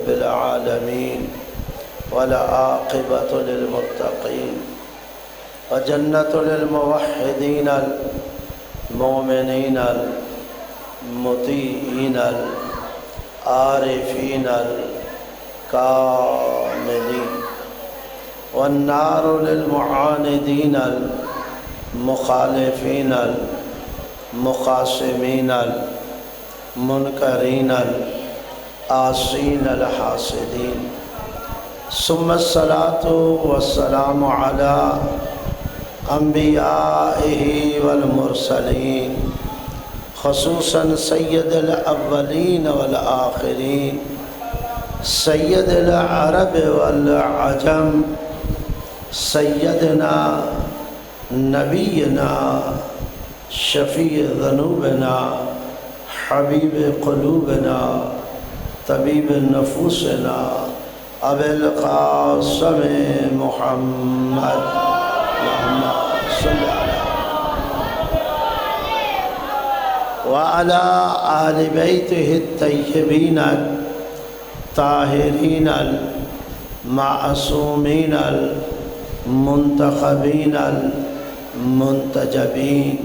رب العالمين والعاقبة للمتقين وجنة للموحدين المؤمنين المطيعين العارفين الكاملين والنار للمعاندين المخالفين المخاصمين المنكرين العاصين الحاسدين ثم الصلاة والسلام على انبیائه والمرسلین خصوصا سید الاولین والآخرین سید العرب والعجم سیدنا نبینا شفیع ذنوبنا حبیب قلوبنا طبیب نفوسنا ابی القاسم محمد وعلى آل بيته الطيبين الطاهرين المعصومين المنتخبين المنتجبين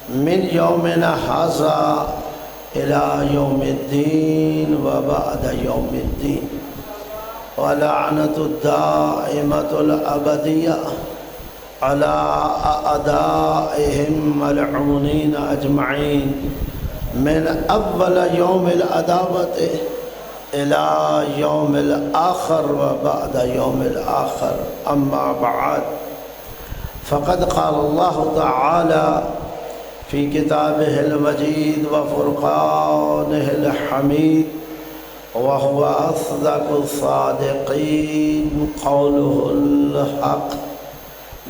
من يومنا هذا إلى يوم الدين وبعد يوم الدين ولعنة الدائمة الأبدية على أعدائهم ملعونين أجمعين من أول يوم العداوة إلى يوم الآخر وبعد يوم الآخر أما بعد فقد قال الله تعالى في كتابه المجيد وفرقانه الحميد وهو أصدق الصادقين قوله الحق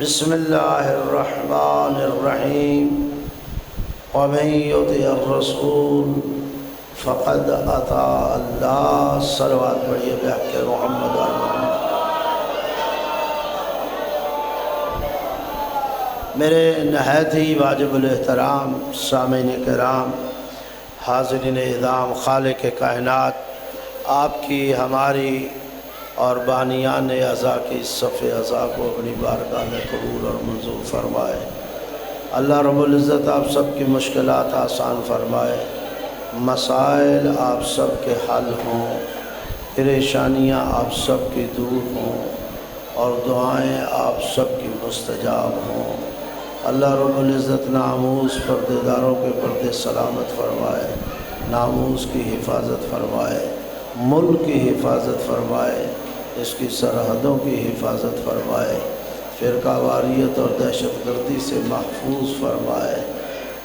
بسم الله الرحمن الرحيم ومن يطع الرسول فقد اطاع الله صلوات پڑھیے بحق محمد محمد۔ میرے نہایت ہی واجب الاحترام سامعین کرام، حاضرین اعظام، خالق کائنات آپ کی ہماری اور بانیان عزا کی صف عزا کو اپنی بارگاہ میں قبول اور منظور فرمائے۔ اللہ رب العزت آپ سب کی مشکلات آسان فرمائے، مسائل آپ سب کے حل ہوں، پریشانیاں آپ سب کی دور ہوں اور دعائیں آپ سب کی مستجاب ہوں۔ اللہ رب العزت ناموس پردے داروں کے پردے سلامت فرمائے، ناموس کی حفاظت فرمائے، ملک کی حفاظت فرمائے، اس کی سرحدوں کی حفاظت فرمائے، فرقہ واریت اور دہشت گردی سے محفوظ فرمائے،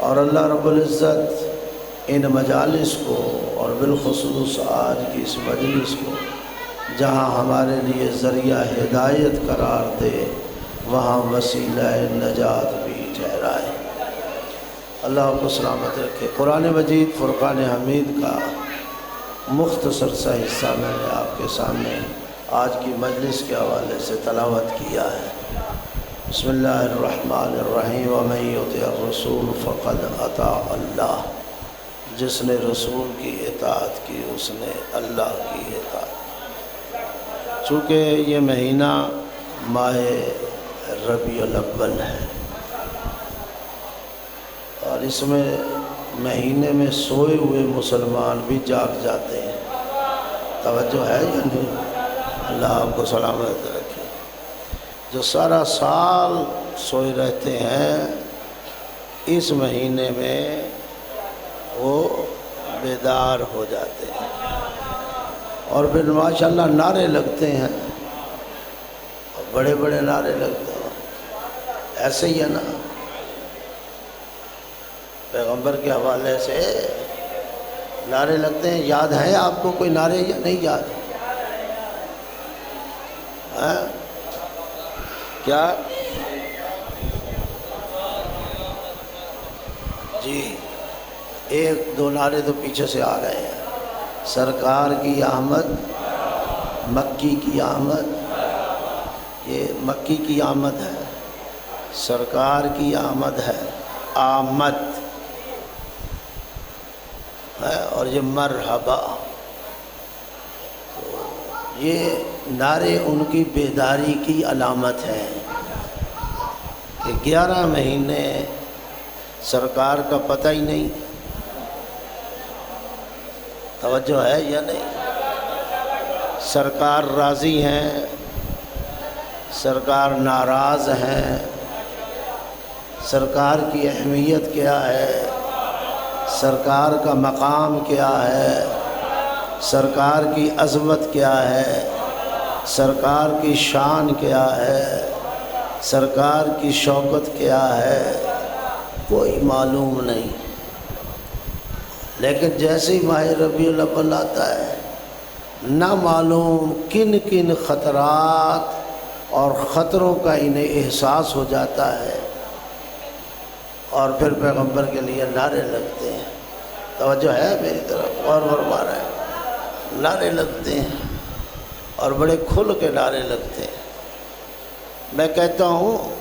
اور اللہ رب العزت ان مجالس کو اور بالخصوص آج کی اس مجلس کو جہاں ہمارے لیے ذریعہ ہدایت قرار دے وہاں وسیلہ نجات بھی ٹھہرائے۔ اللہ کو سلامت رکھے۔ قرآن مجید فرقان حمید کا مختصر سا حصہ میں نے آپ کے سامنے آج کی مجلس کے حوالے سے تلاوت کیا ہے۔ بسم اللہ الرحمن الرحیم ومن یطع الرسول فقد اطاع اللہ، جس نے رسول کی اطاعت کی اس نے اللہ کی اطاعت کی۔ چونکہ یہ مہینہ ماہ ربیع الاول ہے اور اس میں مہینے میں سوئے ہوئے مسلمان بھی جاگ جاتے ہیں، توجہ ہے یا نہیں؟ اللہ آپ کو سلامت رکھے۔ جو سارا سال سوئے رہتے ہیں اس مہینے میں وہ بیدار ہو جاتے ہیں اور پھر ماشاءاللہ نعرے لگتے ہیں، بڑے بڑے نعرے لگتے ہیں۔ ایسے ہی ہے نا، پیغمبر کے حوالے سے نعرے لگتے ہیں۔ یاد ہیں آپ کو کوئی نعرے یا نہیں یاد؟ کیا جی؟ ایک دو نعرے تو پیچھے سے آ رہے ہیں۔ سرکار کی آمد، مکی کی آمد، یہ مکی کی آمد ہے، سرکار کی آمد ہے، آمد ہے، اور یہ مرحبا۔ تو یہ نعرے ان کی بیداری کی علامت ہے کہ 11 مہینے سرکار کا پتہ ہی نہیں. توجہ ہے یا نہیں؟ سرکار راضی ہیں، سرکار ناراض ہیں، سرکار کی اہمیت کیا ہے، سرکار کا مقام کیا ہے، سرکار کی عظمت کیا ہے، سرکار کی شان کیا ہے، سرکار کی شوکت کیا ہے، کوئی معلوم نہیں. لیکن جیسے ہی ماہ ربیع الاول آتا ہے، نہ معلوم کن کن خطرات اور خطروں کا انہیں احساس ہو جاتا ہے، اور پھر پیغمبر کے لیے نعرے لگتے ہیں. توجہ ہے میری طرف؟ اور فرما رہے ہیں نعرے لگتے ہیں، اور بڑے کھل کے نعرے لگتے ہیں. میں کہتا ہوں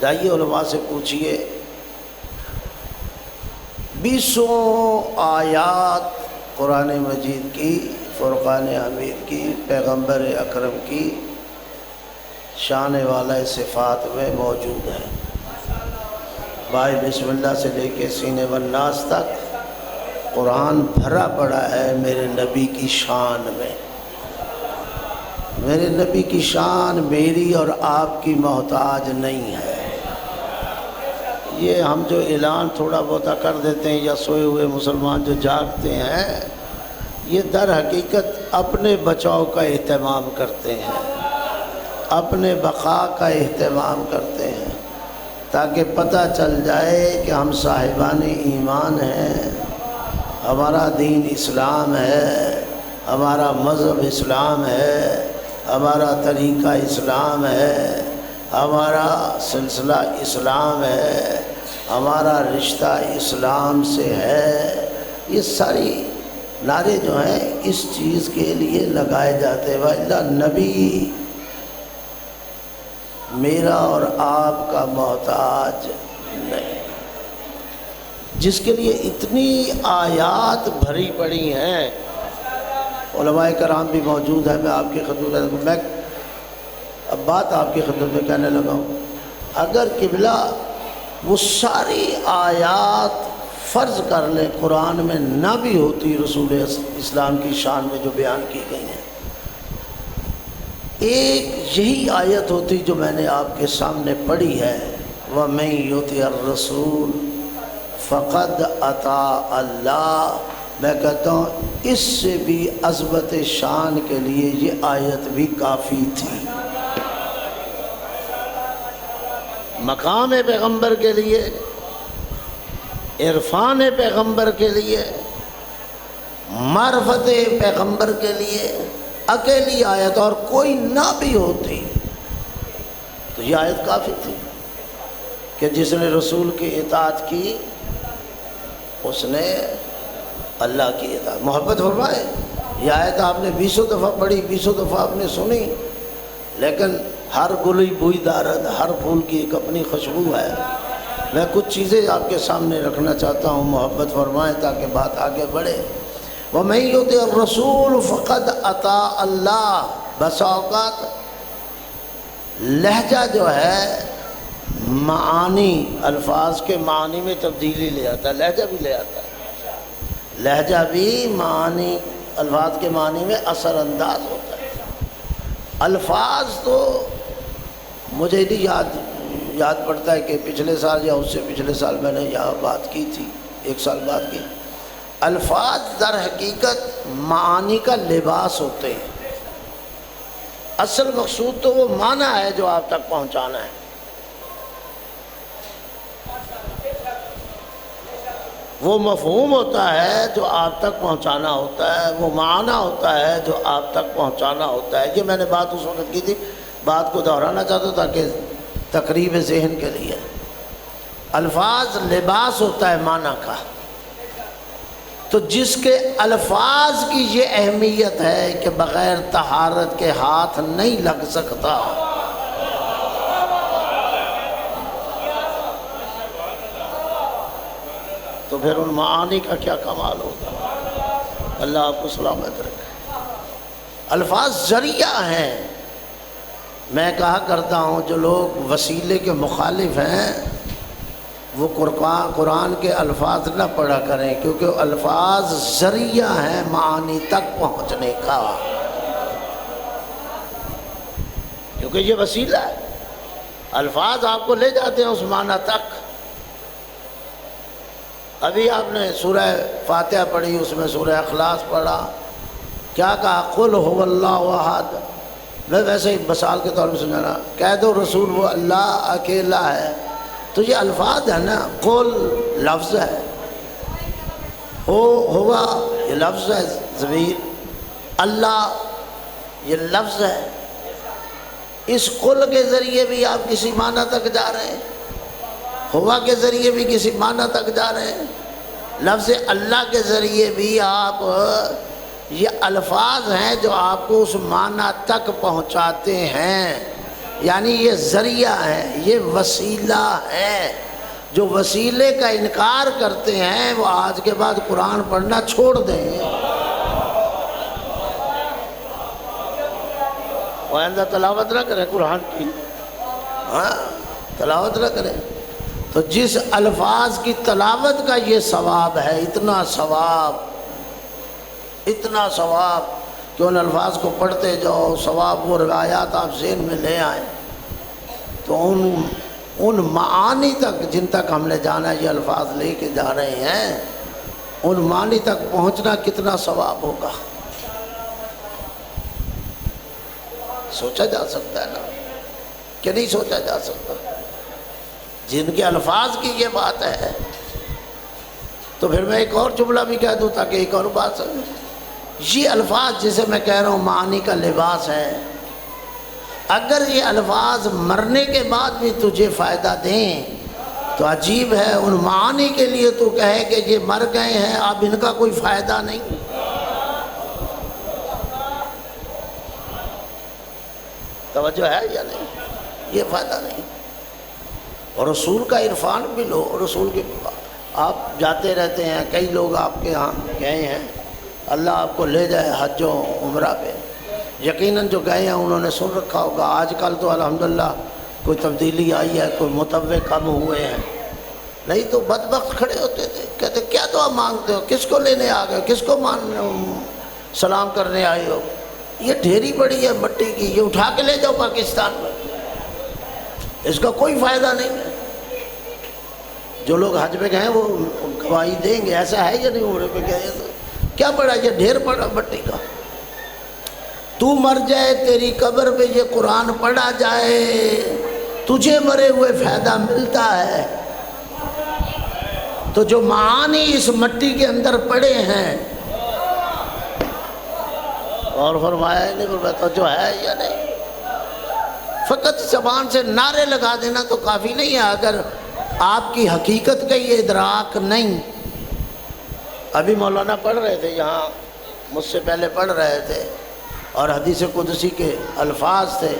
جائیے علماء سے پوچھئے، 20 آیات قرآن مجید کی، فرقان حمید کی، پیغمبر اکرم کی شان والا صفات میں موجود ہے. بھائی بسم اللہ سے لے کے سینے والناس تک قرآن بھرا پڑا ہے میرے نبی کی شان میں. میرے نبی کی شان میری اور آپ کی محتاج نہیں ہے. یہ ہم جو اعلان تھوڑا بہت کر دیتے ہیں، یا سوئے ہوئے مسلمان جو جاگتے ہیں، یہ در حقیقت اپنے بچاؤ کا اہتمام کرتے ہیں، اپنے بقا کا اہتمام کرتے ہیں، تاکہ پتہ چل جائے کہ ہم صاحبان ایمان ہیں، ہمارا دین اسلام ہے، ہمارا مذہب اسلام ہے، ہمارا طریقہ اسلام ہے، ہمارا سلسلہ اسلام ہے، ہمارا رشتہ اسلام سے ہے. یہ ساری نعرے جو ہیں اس چیز کے لیے لگائے جاتے ہیں. وَإِلَّا نبی میرا اور آپ کا محتاج نہیں، جس کے لیے اتنی آیات بھری پڑی ہیں. علماء کرام بھی موجود ہیں. میں آپ کی خدمت میں اب بات آپ کی خدمت میں کہنے لگا ہوں. اگر قبلہ وہ ساری آیات فرض کر لیں قرآن میں نہ بھی ہوتی رسول اسلام کی شان میں جو بیان کی گئی ہیں، ایک یہی آیت ہوتی جو میں نے آپ کے سامنے پڑھی ہے، وَمَن يُطِعِ الرَّسُولَ فَقَدْ أَطَاعَ اللَّهَ. میں کہتا ہوں اس سے بھی عظمت شان کے لیے یہ آیت بھی کافی تھی. مقام پیغمبر کے لیے، عرفان پیغمبر کے لیے، معرفت پیغمبر کے لیے اکیلی آیت، اور کوئی نہ بھی ہوتی تو یہ آیت کافی تھی کہ جس نے رسول کی اطاعت کی اس نے اللہ کی اطاعت. محبت فرمائے. یہ آیت آپ نے 20 دفعہ پڑھی، 20 دفعہ آپ نے سنی، لیکن ہر گلی بوئی دارد، ہر پھول کی ایک اپنی خوشبو ہے. میں کچھ چیزیں آپ کے سامنے رکھنا چاہتا ہوں. محبت فرمائیں تاکہ بات آگے بڑھے. وَمَن يُطِعِ الرَّسُولَ فَقَدْ أَطَاعَ اللَّهَ. بسا اوقات لہجہ جو ہے معانی، الفاظ کے معنی میں تبدیلی لے آتا ہے، لہجہ بھی لے آتا ہے. لہجہ بھی معانی، الفاظ کے معنی میں اثر انداز ہوتا ہے. الفاظ تو مجھے نہیں یاد پڑتا ہے کہ پچھلے سال یا اس سے پچھلے سال میں نے یہاں بات کی تھی، 1 سال بات کی. الفاظ در حقیقت معانی کا لباس ہوتے ہیں. اصل مقصود تو وہ معنی ہے جو آپ تک پہنچانا ہے. وہ مفہوم ہوتا ہے جو آپ تک پہنچانا ہوتا ہے، وہ معنی ہوتا ہے جو آپ تک پہنچانا ہوتا ہے. یہ میں نے بات اس وقت کی تھی، بات کو دہرانا چاہتا ہوں تاکہ تقریب ذہن کے لیے. الفاظ لباس ہوتا ہے معنی کا. تو جس کے الفاظ کی یہ اہمیت ہے کہ بغیر طہارت کے ہاتھ نہیں لگ سکتا، تو پھر ان معانی کا کیا کمال ہوگا. اللہ آپ کو سلامت رکھے. الفاظ ذریعہ ہیں۔ میں کہا کرتا ہوں جو لوگ وسیلے کے مخالف ہیں وہ قرآن کے الفاظ نہ پڑھا کریں، کیونکہ الفاظ ذریعہ ہیں معانی تک پہنچنے کا، کیونکہ یہ وسیلہ ہے۔ الفاظ آپ کو لے جاتے ہیں اس معنی تک۔ ابھی آپ نے سورہ فاتحہ پڑھی، اس میں سورہ اخلاص پڑھا، کیا کہا؟ قل هو اللہ احد۔ میں ویسے ہی مثال کے طور پہ سمجھانا، کہہ دو رسول وہ اللہ اکیلا ہے، تو یہ الفاظ ہے نا۔ قل لفظ ہے، ہوا یہ لفظ ہے ضمیر، اللہ یہ لفظ ہے۔ اس قل کے ذریعے بھی آپ کسی معنی تک جا رہے ہیں، ہوا کے ذریعے بھی کسی معنی تک جا رہے ہیں، لفظ اللہ کے ذریعے بھی آپ، یہ الفاظ ہیں جو آپ کو اس معنی تک پہنچاتے ہیں، یعنی یہ ذریعہ ہے، یہ وسیلہ ہے۔ جو وسیلے کا انکار کرتے ہیں وہ آج کے بعد قرآن پڑھنا چھوڑ دیں، آئندہ تلاوت نہ کریں قرآن کی، ہاں تلاوت نہ کریں۔ تو جس الفاظ کی تلاوت کا یہ ثواب ہے، اتنا ثواب کہ ان الفاظ کو پڑھتے جاؤ، ثواب وہ روایات آپ ذہن میں لے آئیں، تو ان معانی تک جن تک ہم نے جانا یہ الفاظ لے کے جا رہے ہیں، ان معانی تک پہنچنا کتنا ثواب ہوگا، سوچا جا سکتا ہے نا کہ نہیں سوچا جا سکتا؟ جن کے الفاظ کی یہ بات ہے، تو پھر میں ایک اور جملہ بھی کہہ دوں تاکہ ایک اور بات سمجھ۔ یہ الفاظ جسے میں کہہ رہا ہوں معانی کا لباس ہے، اگر یہ الفاظ مرنے کے بعد بھی تجھے فائدہ دیں تو عجیب ہے، ان معانی کے لیے تو کہے کہ یہ مر گئے ہیں اب ان کا کوئی فائدہ نہیں۔ توجہ ہے یا نہیں؟ یہ فائدہ نہیں۔ اور رسول کا عرفان بھی لو، رسول کے آپ جاتے رہتے ہیں، کئی لوگ آپ کے ہاں گئے ہیں، اللہ آپ کو لے جائے حج و عمرہ پہ، یقیناً جو گئے ہیں انہوں نے سن رکھا ہوگا۔ آج کل تو الحمدللہ کوئی تبدیلی آئی ہے، کوئی متوع کم ہوئے ہیں، نہیں تو بدبخت کھڑے ہوتے تھے، کہتے کیا دعا مانگتے ہو، کس کو لینے آ گئے، کس کو سلام کرنے آئے ہو، یہ ڈھیری پڑی ہے مٹی کی، یہ اٹھا کے لے جاؤ پاکستان میں، اس کا کوئی فائدہ نہیں ہے۔ جو لوگ حج پہ گئے ہیں وہ گواہی دیں گے، ایسا ہے یا نہیں؟ عمرے پہ گئے تو کیا پڑا، یہ ڈھیر پڑا مٹی کا۔ تو مر جائے تیری قبر پہ یہ قرآن پڑھا جائے، تجھے مرے ہوئے فائدہ ملتا ہے۔ تو جو معانی اس مٹی کے اندر پڑے ہیں، اور فرمایا نہیں فرمایا جو ہے یا نہیں؟ فقط زبان سے نعرے لگا دینا تو کافی نہیں ہے اگر آپ کی حقیقت کا یہ ادراک نہیں۔ ابھی مولانا پڑھ رہے تھے یہاں، مجھ سے پہلے پڑھ رہے تھے، اور حدیث قدسی کے الفاظ تھے،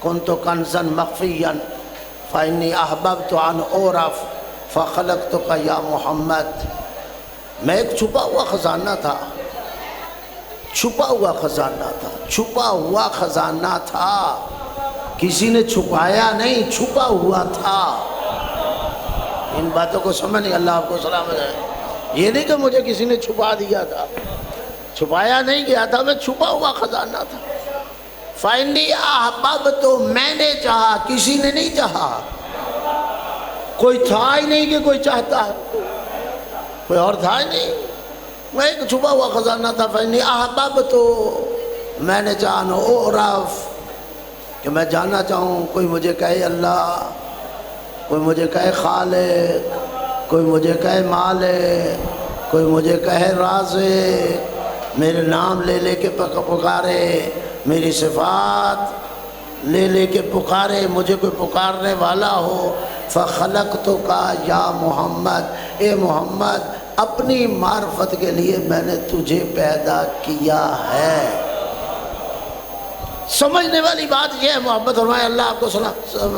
کنت کنزا مخفیا فانی احببت ان اعرف فخلقتک یا محمد۔ میں ایک چھپا ہوا خزانہ تھا، چھپا ہوا خزانہ تھا، چھپا ہوا خزانہ تھا، کسی نے چھپایا نہیں، چھپا ہوا تھا۔ ان باتوں کو سمجھ، اللہ آپ کو سلامت ہے۔ یہ نہیں کہ مجھے کسی نے چھپا دیا تھا، چھپایا نہیں گیا تھا، میں چھپا ہوا خزانہ تھا۔ فَإِنِّي أَحْبَبْتُ، تو میں نے چاہا، کسی نے نہیں چاہا، کوئی تھا ہی نہیں کہ کوئی چاہتا ہے، کوئی اور تھا ہی نہیں، میں ایک چھپا ہوا خزانہ تھا۔ فَإِنِّي أَحْبَبْتُ، میں نے چاہا نو اعرف، کہ میں جاننا چاہوں، کوئی مجھے کہے اللہ، کوئی مجھے کہے خالق، کوئی مجھے کہے مالک، کوئی مجھے کہے رازق، میرے نام لے لے کے پکارے، میری صفات لے لے کے پکارے، مجھے کوئی پکارنے والا ہو۔ فخلقتک یا محمد، اے محمد اپنی معرفت کے لیے میں نے تجھے پیدا کیا ہے۔ سمجھنے والی بات یہ ہے، محبت فرمائے اللہ آپ کو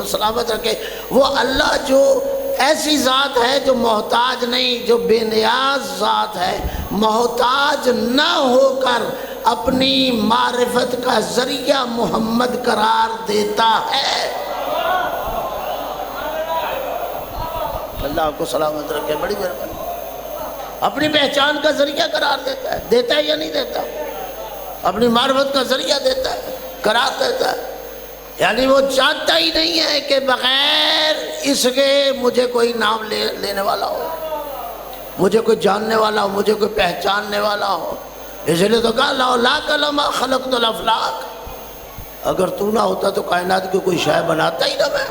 سلامت رکھے، وہ اللہ جو ایسی ذات ہے جو محتاج نہیں، جو بے نیاز ذات ہے، محتاج نہ ہو کر اپنی معرفت کا ذریعہ محمد قرار دیتا ہے۔ اللہ آپ کو سلامت رکھے، بڑی مہربانی۔ اپنی پہچان کا ذریعہ قرار دیتا ہے یا نہیں دیتا؟ اپنی معرفت کا ذریعہ دیتا ہے، قرار دیتا ہے۔ یعنی وہ چاہتا ہی نہیں ہے کہ بغیر اس کے مجھے کوئی نام لینے والا ہو، مجھے کوئی جاننے والا ہو، مجھے کوئی پہچاننے والا ہو۔ اس لیے تو کہا لولاک لما خلقت الافلاک، اگر تو نہ ہوتا تو کائنات کی کوئی شے بناتا ہی نہ میں۔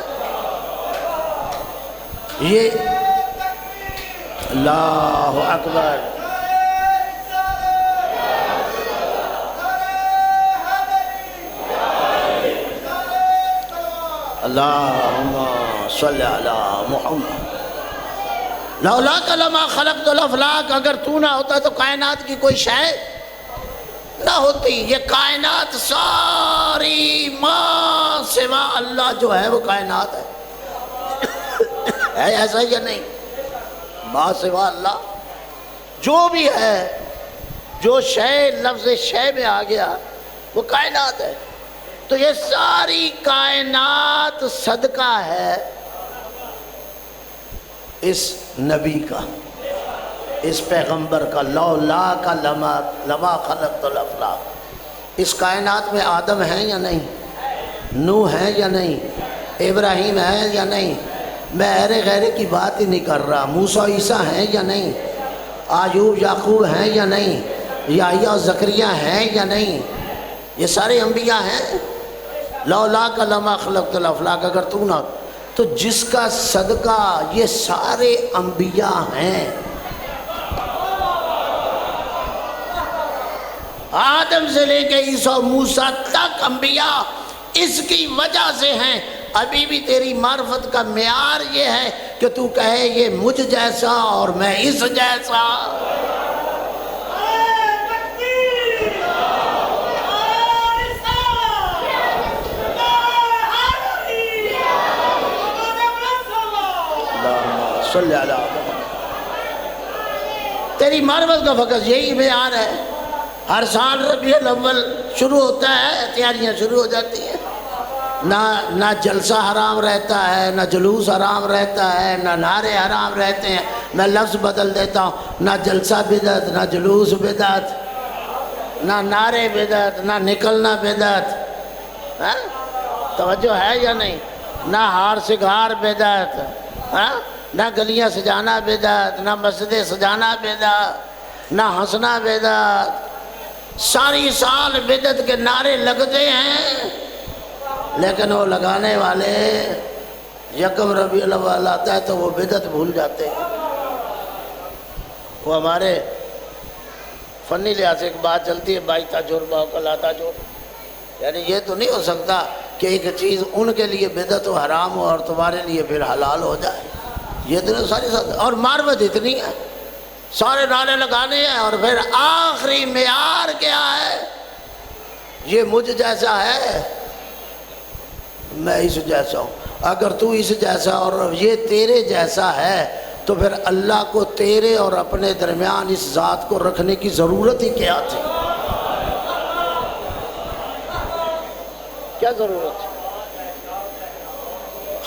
یہ اللہ اکبر، اللہم صلی علی محمد۔ لولاک لما خلقت الافلاک، اگر تو نہ ہوتا تو کائنات کی کوئی شے نہ ہوتی۔ یہ کائنات ساری ما سوا اللہ جو ہے وہ کائنات ہے ایسا یا نہیں؟ ما سوا اللہ جو بھی ہے، جو شے لفظ شے میں آ گیا وہ کائنات ہے۔ تو یہ ساری کائنات صدقہ ہے اس نبی کا، اس پیغمبر کا۔ لولاک لما خلقت الافلاک۔ اس کائنات میں آدم ہیں یا نہیں؟ نوح ہیں یا نہیں؟ ابراہیم ہے یا نہیں؟ میں اہرے غیرے کی بات ہی نہیں کر رہا۔ موسیٰ عیسیٰ ہیں یا نہیں؟ ایوب یعقوب ہیں یا نہیں؟ یحییٰ اور زکریا ہیں یا نہیں؟ یہ سارے انبیاء ہیں۔ لولاک لما خلقت الافلاک، اگر تو نہ، تو جس کا صدقہ یہ سارے انبیاء ہیں، آدم سے لے کے عیسیٰ موسیٰ تک انبیاء اس کی وجہ سے ہیں۔ ابھی بھی تیری معرفت کا معیار یہ ہے کہ تو کہے یہ مجھ جیسا اور میں اس جیسا۔ صلی اللہ علیہ وسلم۔ تیری معرفت کا فقط یہی معیار ہے۔ ہر سال ربیع الاول شروع ہوتا ہے، تیاریاں شروع ہو جاتی ہیں۔ نہ جلسہ حرام رہتا ہے، نہ جلوس حرام رہتا ہے، نہ نعرے حرام رہتے ہیں۔ میں لفظ بدل دیتا ہوں، نہ جلسہ بدعت، نہ جلوس بدعت، نہ نعرے بدعت، نہ نکلنا بدعت۔ توجہ ہے یا نہیں؟ نہ ہار سگار بدعت، نہ گلیاں سجانا بدعت، نہ مسجدیں سجانا بدعت، نہ ہنسنا بدعت۔ ساری سال بدعت کے نعرے لگتے ہیں، لیکن وہ لگانے والے یکم ربیع الاول آتا ہے تو وہ بدعت بھول جاتے ہیں۔ وہ ہمارے فنی لحاظ سے ایک بات چلتی ہے، بائی تاجور باؤ کا لاتا جو، یعنی یہ تو نہیں ہو سکتا کہ ایک چیز ان کے لیے بدعت و حرام ہو اور تمہارے لیے پھر حلال ہو جائے۔ یہ تو ساری ساتھ، اور معرفت اتنی ہے، سارے نعرے لگانے ہیں، اور پھر آخری معیار کیا ہے؟ یہ مجھ جیسا ہے، میں اس جیسا ہوں۔ اگر تو اس جیسا اور یہ تیرے جیسا ہے تو پھر اللہ کو تیرے اور اپنے درمیان اس ذات کو رکھنے کی ضرورت ہی کیا تھی؟ کیا ضرورت تھی؟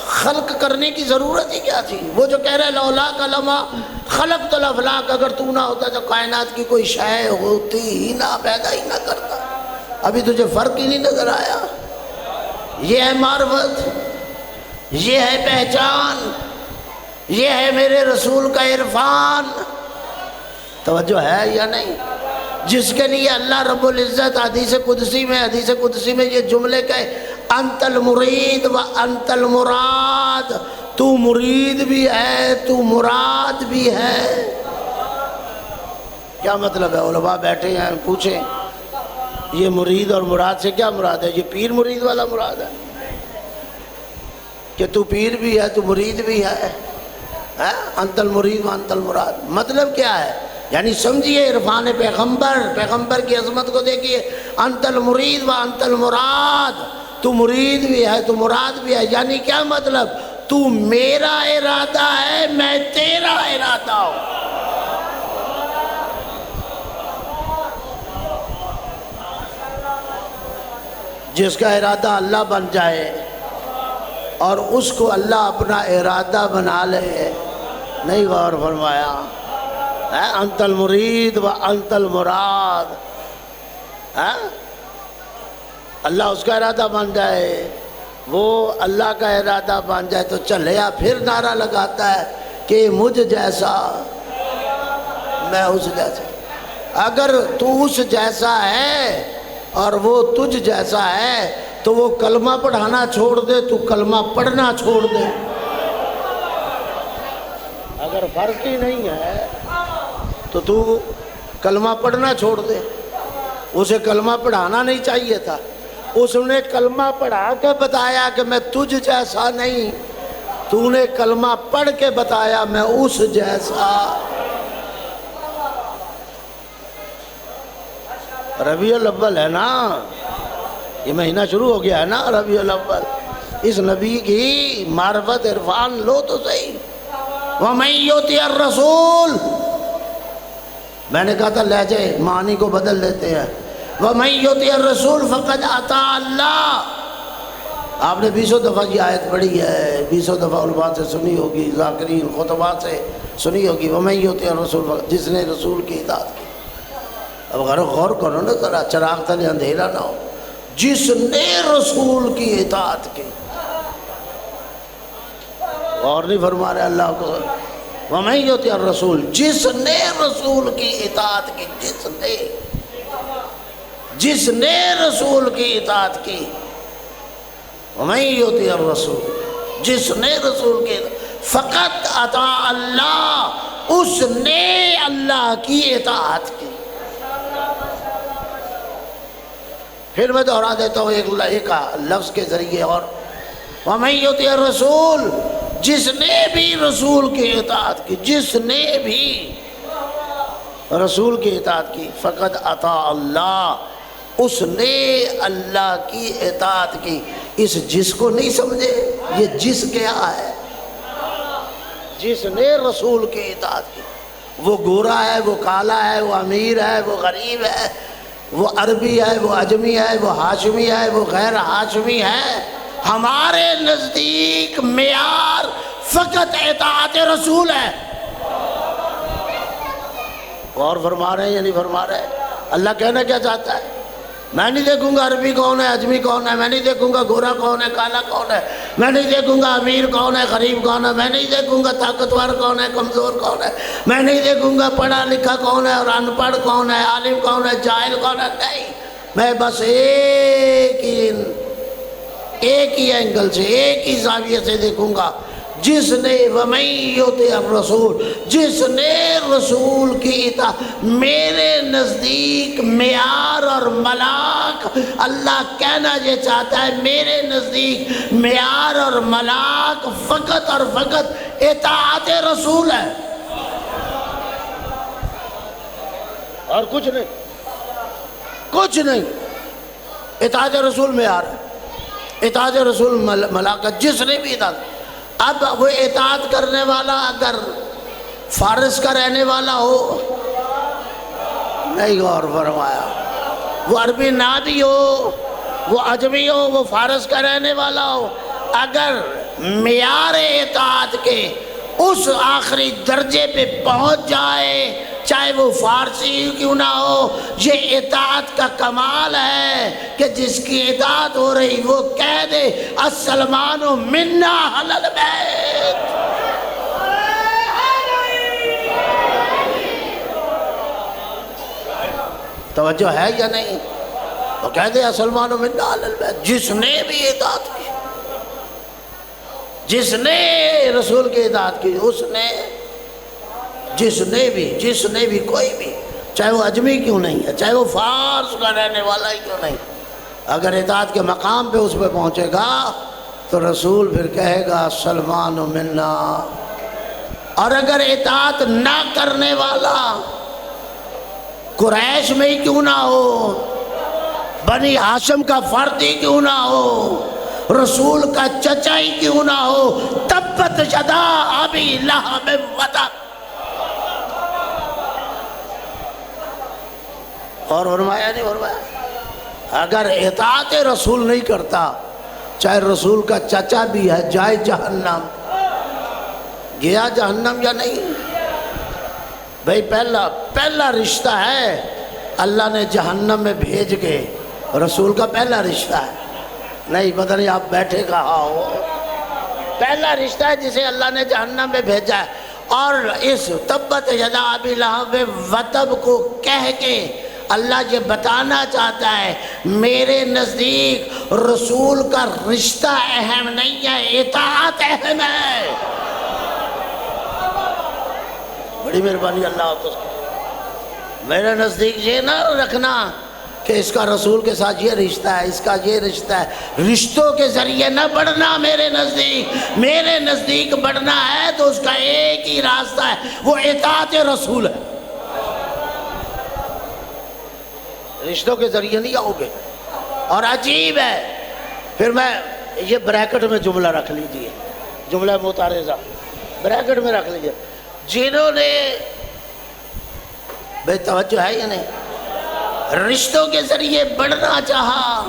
خلق کرنے کی ضرورت ہی کیا تھی؟ وہ جو کہہ رہے لولاک لما خلقت الافلاک، اگر تو نہ ہوتا تو کائنات کی کوئی شے ہوتی ہی نہ، پیدا ہی نہ کرتا۔ ابھی تجھے فرق ہی نہیں نظر آیا؟ یہ ہے معرفت، یہ ہے پہچان، یہ ہے میرے رسول کا عرفان۔ توجہ ہے یا نہیں؟ جس کے لیے اللہ رب العزت حدیث قدسی میں یہ جملے کہے، انت المرید و انت المراد، تو مرید بھی ہے تو مراد بھی ہے۔ کیا مطلب ہے؟ علماء بیٹھے ہیں، پوچھیں یہ مرید اور مراد سے کیا مراد ہے؟ یہ پیر مرید والا مراد ہے کہ تو پیر بھی ہے تو مرید بھی ہے؟ انت المرید و انت المراد مطلب کیا ہے؟ یعنی سمجھیے عرفان پیغمبر کی عظمت کو دیکھیے۔ انت المرید و انت المراد، تو مرید بھی ہے تو مراد بھی ہے، یعنی کیا مطلب؟ تو میرا ارادہ ہے، میں تیرا ارادہ ہوں۔ جس کا ارادہ اللہ بن جائے اور اس کو اللہ اپنا ارادہ بنا لے، نہیں غور فرمایا؟ انت المرید و انت المراد، اللہ اس کا ارادہ بن جائے، وہ اللہ کا ارادہ بن جائے تو چلیا پھر نعرہ لگاتا ہے کہ مجھ جیسا میں اس جیسا۔ اگر تو اس جیسا ہے اور وہ تجھ جیسا ہے تو وہ کلمہ پڑھانا چھوڑ دے، تو کلمہ پڑھنا چھوڑ دے۔ اگر فرق ہی نہیں ہے تو کلمہ پڑھنا چھوڑ دے۔ اسے کلمہ پڑھانا نہیں چاہیے تھا، اس نے کلمہ پڑھا کے بتایا کہ میں تجھ جیسا نہیں، تو نے کلمہ پڑھ کے بتایا میں اس جیسا۔ ربیع الاول ہے نا، یہ مہینہ شروع ہو گیا ہے نا ربیع الاول، اس نبی کی معرفت عرفان لو تو صحیح۔ وَمَن يُطِعِ الرَّسُولَ، میں نے کہا تھا لہجے معنی کو بدل دیتے ہیں۔ وَمَن يُطِعِ الرَّسُولَ فَقَدْ أَطَاعَ اللَّهَ، آپ نے 20 دفعہ کی آیت پڑھی ہے، 20 دفعہ علماء سے سنی ہوگی، ذاکرین خطبات سے سنی ہوگی۔ وَمَن يُطِعِ الرَّسُولَ، جس نے رسول کی اطاعت کی۔ اب غور کرو نا ذرا، چراغ تلے اندھیرا نہ ہو۔ جس نے رسول کی اطاعت کی، غور نہیں فرما رہے اللہ کو۔ وَمَن يُطِعِ الرَّسُولَ، جس نے رسول کی اطاعت کی، جس نے رسول کی اطاعت کی۔ وَمَن يُطِعِ الرَّسُولَ، جس نے رسول کی اطاعت، فقط اطاع اللہ، اس نے اللہ کی اطاعت کی۔ پھر میں دہرا دیتا ہوں ایک لفظ کے ذریعے اور، وَمَن يُطِعِ الرَّسُولَ، جس نے بھی رسول کی اطاعت کی، جس نے بھی رسول کی اطاعت کی، فقط اطاع اللہ، اس نے اللہ کی اطاعت کی۔ اس جس کو نہیں سمجھے، یہ جس کیا ہے؟ جس نے رسول کی اطاعت کی، وہ گورا ہے، وہ کالا ہے، وہ امیر ہے، وہ غریب ہے، وہ عربی ہے، وہ عجمی ہے، وہ ہاشمی ہے، وہ غیر ہاشمی ہے، ہمارے نزدیک معیار فقط اطاعت رسول ہے۔ غور فرما رہے ہیں یا نہیں فرما رہے؟ اللہ کہنا کیا چاہتا ہے؟ میں نہیں دیکھوں گا عربی کون ہے، عجمی کون ہے، میں نہیں دیکھوں گا گورا کون ہے، کالا کون ہے، میں نہیں دیکھوں گا امیر کون ہے، غریب کون ہے، میں نہیں دیکھوں گا طاقتور کون ہے، کمزور کون ہے، میں نہیں دیکھوں گا پڑھا لکھا کون ہے اور ان پڑھ کون ہے، عالم کون ہے، جاہل کون ہے، نہیں، میں بس ایک ہی اینگل سے، ایک ہی زاویے سے دیکھوں گا۔ جس نے وَمَن يُطِعِ الرَّسُولَ، جس نے رسول کی اطاعت، میرے نزدیک معیار اور ملاک، اللہ کہنا یہ چاہتا ہے میرے نزدیک معیار اور ملاک فقط اور فقط اطاعت رسول ہے، اور کچھ نہیں، کچھ نہیں۔ اطاعت رسول معیار ہے، اطاعت رسول ملاک، جس نے بھی اطاعت۔ اب وہ اطاعت کرنے والا اگر فارس کا رہنے والا ہو، نہیں غور فرمایا، وہ عربی نہ بھی ہو، وہ عجمی ہو، وہ فارس کا رہنے والا ہو، اگر معیار اطاعت کے اس آخری درجے پہ پہنچ جائے، چاہے وہ فارسی کیوں نہ ہو، یہ اطاعت کا کمال ہے کہ جس کی اطاعت ہو رہی وہ کہہ دے السلمان منا اہل البیت۔ توجہ ہے یا نہیں؟ وہ کہہ دے السلمان منا اہل البیت، جس نے بھی اطاعت کی، جس نے رسول کی اطاعت کی، اس نے، جس نے بھی کوئی بھی، چاہے وہ عجمی کیوں نہیں ہے، چاہے وہ فارس کا رہنے والا ہی کیوں نہیں، اگر اطاعت کے مقام پہ اس پہ پہنچے گا تو رسول پھر کہے گا سلمان منا۔ اور اگر اطاعت نہ کرنے والا قریش میں ہی کیوں نہ ہو، بنی ہاشم کا فرد ہی کیوں نہ ہو، رسول کا چچا ہی کیوں نہ ہو، تبت یدا ابی لہب وتب، اور فرمایا نہیں فرمایا؟ اگر اطاعت رسول نہیں کرتا، چاہے رسول کا چچا بھی ہے، جائے جہنم۔ گیا جہنم یا نہیں؟ بھئی پہلا رشتہ ہے اللہ نے جہنم میں بھیج کے، رسول کا پہلا رشتہ ہے۔ نہیں پتہ نہیں آپ بیٹھے کہاں ہو، پہلا رشتہ ہے جسے اللہ نے جہنم میں بھیجا ہے۔ اور اس تبت یدا ابی لہب وتب کو کہہ کے اللہ یہ بتانا چاہتا ہے میرے نزدیک رسول کا رشتہ اہم نہیں ہے، اطاعت اہم ہے۔ بڑی مہربانی اللہ آپ کو۔ میرے نزدیک یہ نہ رکھنا کہ اس کا رسول کے ساتھ یہ رشتہ ہے، اس کا یہ رشتہ ہے، رشتوں کے ذریعے نہ بڑھنا۔ میرے نزدیک بڑھنا ہے تو اس کا ایک ہی راستہ ہے، وہ اطاعت رسول ہے۔ رشتوں کے ذریعے نہیں آؤ گے۔ اور عجیب ہے، پھر میں یہ بریکٹ میں جملہ رکھ لیجئے، جملہ متعارضہ بریکٹ میں رکھ لیجئے، جنہوں نے بے توجہ ہے یا نہیں رشتوں کے ذریعے بڑھنا چاہا،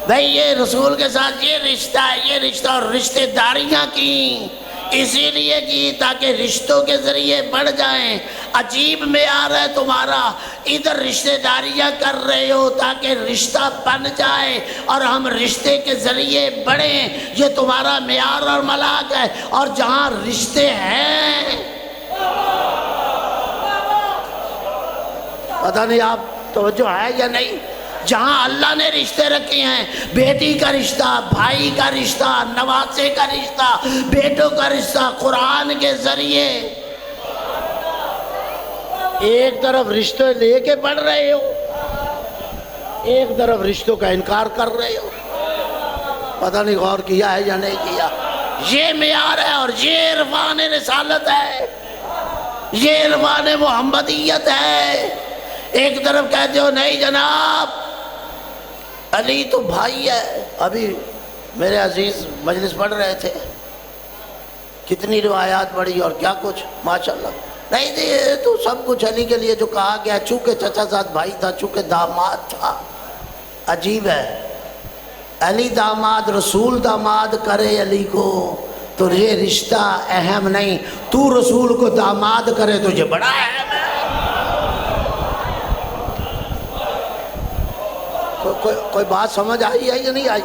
بھئی یہ رسول کے ساتھ یہ رشتہ ہے، یہ رشتہ، اور رشتہ داریاں کی اسی لیے کی تاکہ رشتوں کے ذریعے بڑھ جائیں۔ عجیب معیار ہے تمہارا، ادھر رشتہ داریاں کر رہے ہو تاکہ رشتہ بن جائے اور ہم رشتے کے ذریعے بڑھیں، یہ تمہارا معیار اور ملاک ہے۔ اور جہاں رشتے ہیں، پتہ نہیں آپ توجہ ہے یا نہیں، جہاں اللہ نے رشتے رکھے ہیں، بیٹی کا رشتہ، بھائی کا رشتہ، نواسے کا رشتہ، بیٹوں کا رشتہ، قرآن کے ذریعے ایک طرف رشتے لے کے پڑھ رہے ہو، ایک طرف رشتوں کا انکار کر رہے ہو۔ پتہ نہیں غور کیا ہے یا نہیں کیا۔ یہ معیار ہے اور یہ عرفان رسالت ہے، یہ عرفان محمدیت ہے۔ ایک طرف کہتے ہو نہیں جناب علی تو بھائی ہے، ابھی میرے عزیز مجلس پڑھ رہے تھے، کتنی روایات پڑھی اور کیا کچھ، ماشاءاللہ۔ نہیں جی یہ تو سب کچھ علی کے لیے جو کہا گیا، چونکہ چچا زاد بھائی تھا، چونکہ داماد تھا۔ عجیب ہے، علی داماد، رسول داماد کرے علی کو تو یہ رشتہ اہم نہیں، تو رسول کو داماد کرے تو یہ بڑا اہم ہے۔ کوئی بات سمجھ آئی ہے یا نہیں آئی؟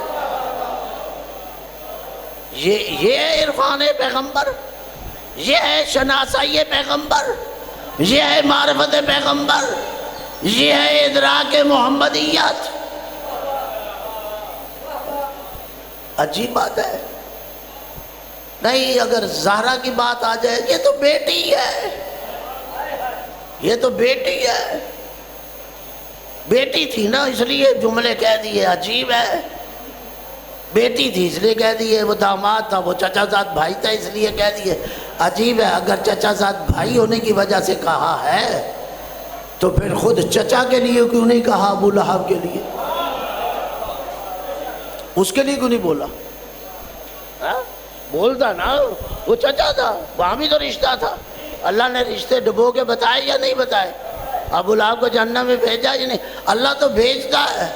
یہ ہے عرفان پیغمبر، یہ ہے شناسائی پیغمبر، یہ ہے معرفت پیغمبر، یہ ہے ادراک محمدیت۔ عجیب بات ہے۔ نہیں اگر زہرا کی بات آ جائے، یہ تو بیٹی ہے، یہ تو بیٹی ہے، بیٹی تھی نا اس لیے جملے کہہ دیے۔ عجیب ہے، بیٹی تھی اس لیے کہہ دیے، وہ داماد تھا، وہ چچا زاد بھائی تھا اس لیے کہہ دیے۔ عجیب ہے، اگر چچا زاد بھائی ہونے کی وجہ سے کہا ہے تو پھر خود چچا کے لیے کیوں نہیں کہا ابو لہب کے لیے؟ اس کے لیے کیوں نہیں بولا؟ بولتا نا، وہ چچا تھا، وہاں بھی تو رشتہ تھا۔ اللہ نے رشتے ڈبو کے بتائے یا نہیں بتائے؟ ابو لہب کو جہنم میں بھیجا یا نہیں؟ اللہ تو بھیجتا ہے۔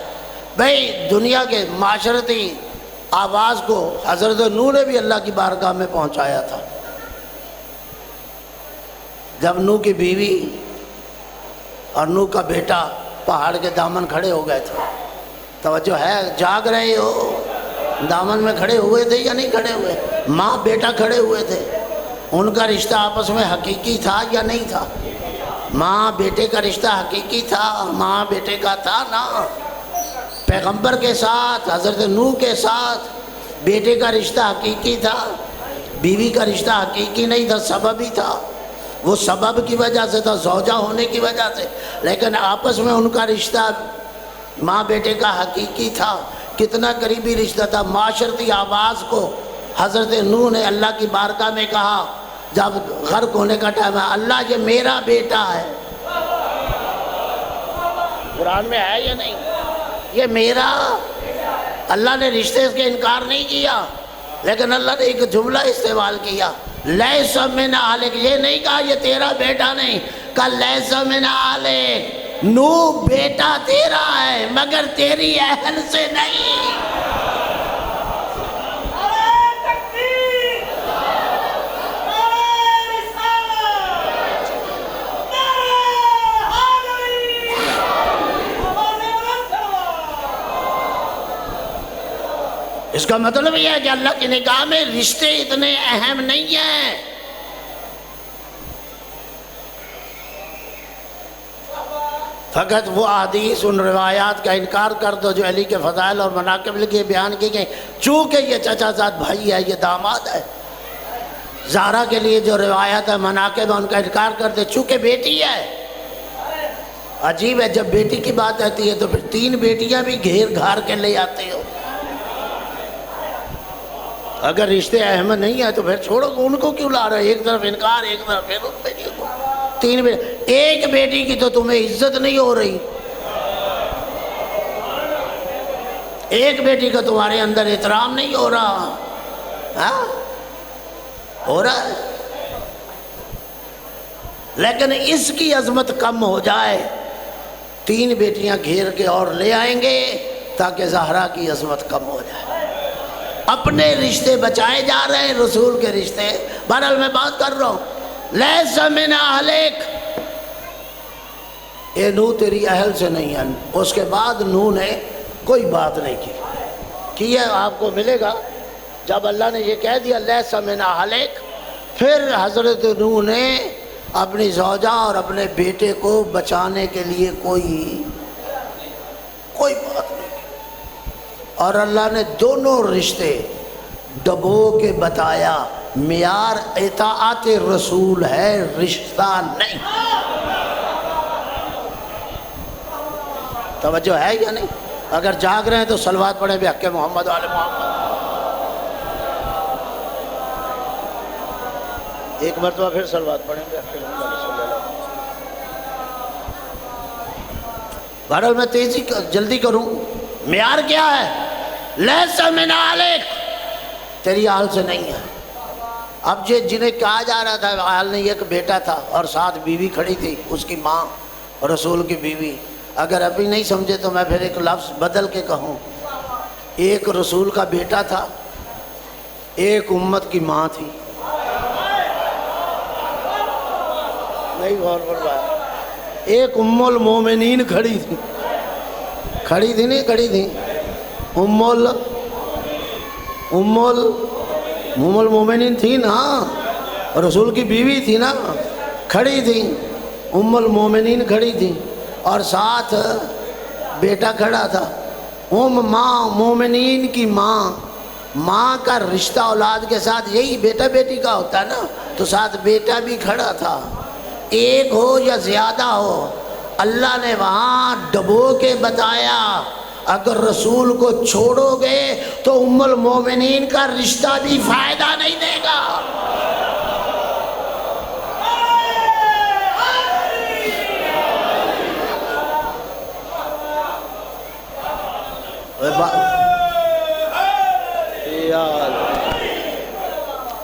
بھئی دنیا کے معاشرتی آواز کو حضرت نوح نے بھی اللہ کی بارگاہ میں پہنچایا تھا۔ جب نوح کی بیوی اور نوح کا بیٹا پہاڑ کے دامن کھڑے ہو گئے تھے، توجہ ہے، جاگ رہے ہو، دامن میں کھڑے ہوئے تھے یا نہیں کھڑے ہوئے؟ ماں بیٹا کھڑے ہوئے تھے، ان کا رشتہ آپس میں حقیقی تھا یا نہیں تھا؟ ماں بیٹے کا رشتہ حقیقی تھا، ماں بیٹے کا تھا نا۔ پیغمبر کے ساتھ، حضرت نوح کے ساتھ بیٹے کا رشتہ حقیقی تھا، بیوی کا رشتہ حقیقی نہیں تھا، سبب ہی تھا، وہ سبب کی وجہ سے تھا، زوجہ ہونے کی وجہ سے، لیکن آپس میں ان کا رشتہ ماں بیٹے کا حقیقی تھا۔ کتنا قریبی رشتہ تھا۔ معاشرتی آواز کو حضرت نوح نے اللہ کی بارگاہ میں کہا جب غرق ہونے کا ٹائم ہے، اللہ یہ میرا بیٹا ہے۔ قرآن میں ہے یا نہیں؟ یہ میرا، اللہ نے رشتے کے انکار نہیں کیا، لیکن اللہ نے ایک جملہ استعمال کیا، لیس من اہلک، یہ نہیں کہا یہ تیرا بیٹا نہیں، کہا لیس من اہلک، نو بیٹا تیرا ہے مگر تیری اہل سے نہیں۔ اس کا مطلب یہ ہے کہ اللہ کی نگاہ میں رشتے اتنے اہم نہیں ہیں۔ فقط وہ احادیث ان روایات کا انکار کر دو جو علی کے فضائل اور مناقب لکھے بیان کی گئی، چونکہ یہ چچا زاد بھائی ہے، یہ داماد ہے۔ زہرا کے لیے جو روایات ہے مناقب ان کا انکار کر دے چونکہ بیٹی ہے۔ عجیب ہے، جب بیٹی کی بات آتی ہے تو پھر 3 بیٹیاں بھی گھیر گھار کے لے آتے ہو۔ اگر رشتے اہم نہیں ہے تو پھر چھوڑو، ان کو کیوں لا رہے؟ ایک طرف انکار، ایک طرف پھر ان بیٹیوں کو 3 بیٹی، ایک بیٹی کی تو تمہیں عزت نہیں ہو رہی، ایک بیٹی کا تمہارے اندر احترام نہیں ہو رہا، ہاں ہو رہا ہے۔ لیکن اس کی عظمت کم ہو جائے، 3 بیٹیاں گھیر کے اور لے آئیں گے تاکہ زہرا کی عظمت کم ہو جائے۔ اپنے رشتے بچائے جا رہے ہیں، رسول کے رشتے۔ بہرحال میں بات کر رہا ہوں، لیس من اہلک، اے نو تیری اہل سے نہیں ہے۔ اس کے بعد نو نے کوئی بات نہیں کی ہے، آپ کو ملے گا جب اللہ نے یہ کہہ دیا لیس من اہلک، پھر حضرت نو نے اپنی زوجہ اور اپنے بیٹے کو بچانے کے لیے کوئی بات نہیں۔ اور اللہ نے دونوں رشتے ڈبو کے بتایا، معیار اطاعت رسول ہے، رشتہ نہیں۔ توجہ ہے یا نہیں؟ اگر جاگ رہے ہیں تو صلوات پڑھیں بحق محمد و آل محمد۔ ایک مرتبہ پھر صلوات پڑھیں بحق محمد صلی اللہ علیہ وسلم۔ بہرحال میں جلدی کروں، معیار کیا ہے؟ لیس من اہلک، تیری آل سے نہیں ہے۔ اب جنہیں کہا جا رہا تھا آل نہیں، ایک بیٹا تھا اور ساتھ بیوی کھڑی تھی، اس کی ماں، رسول کی بیوی۔ اگر ابھی نہیں سمجھے تو میں پھر ایک لفظ بدل کے کہوں، ایک رسول کا بیٹا تھا، ایک امت کی ماں تھی۔ نہیں غور فرمایا، ایک ام المومنین کھڑی تھی، کھڑی تھی ام المومنین تھی نا، رسول کی بیوی تھی نا، کھڑی تھی ام المومنین کھڑی تھی، اور ساتھ بیٹا کھڑا تھا۔ ماں، مومنین کی ماں کا رشتہ اولاد کے ساتھ یہی بیٹا بیٹی کا ہوتا ہے نا، تو ساتھ بیٹا بھی کھڑا تھا، ایک ہو یا زیادہ ہو۔ اللہ نے وہاں ڈبو کے بتایا، اگر رسول کو چھوڑو گے تو ام المومنین کا رشتہ بھی فائدہ نہیں دے گا۔